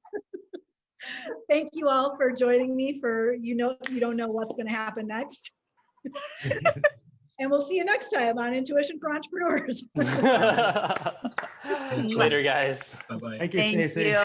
thank you all for joining me for, you don't know what's going to happen next. And we'll see you next time on Intuition for Entrepreneurs. Later, guys. Bye-bye. Thank you, Thank Stacey. you.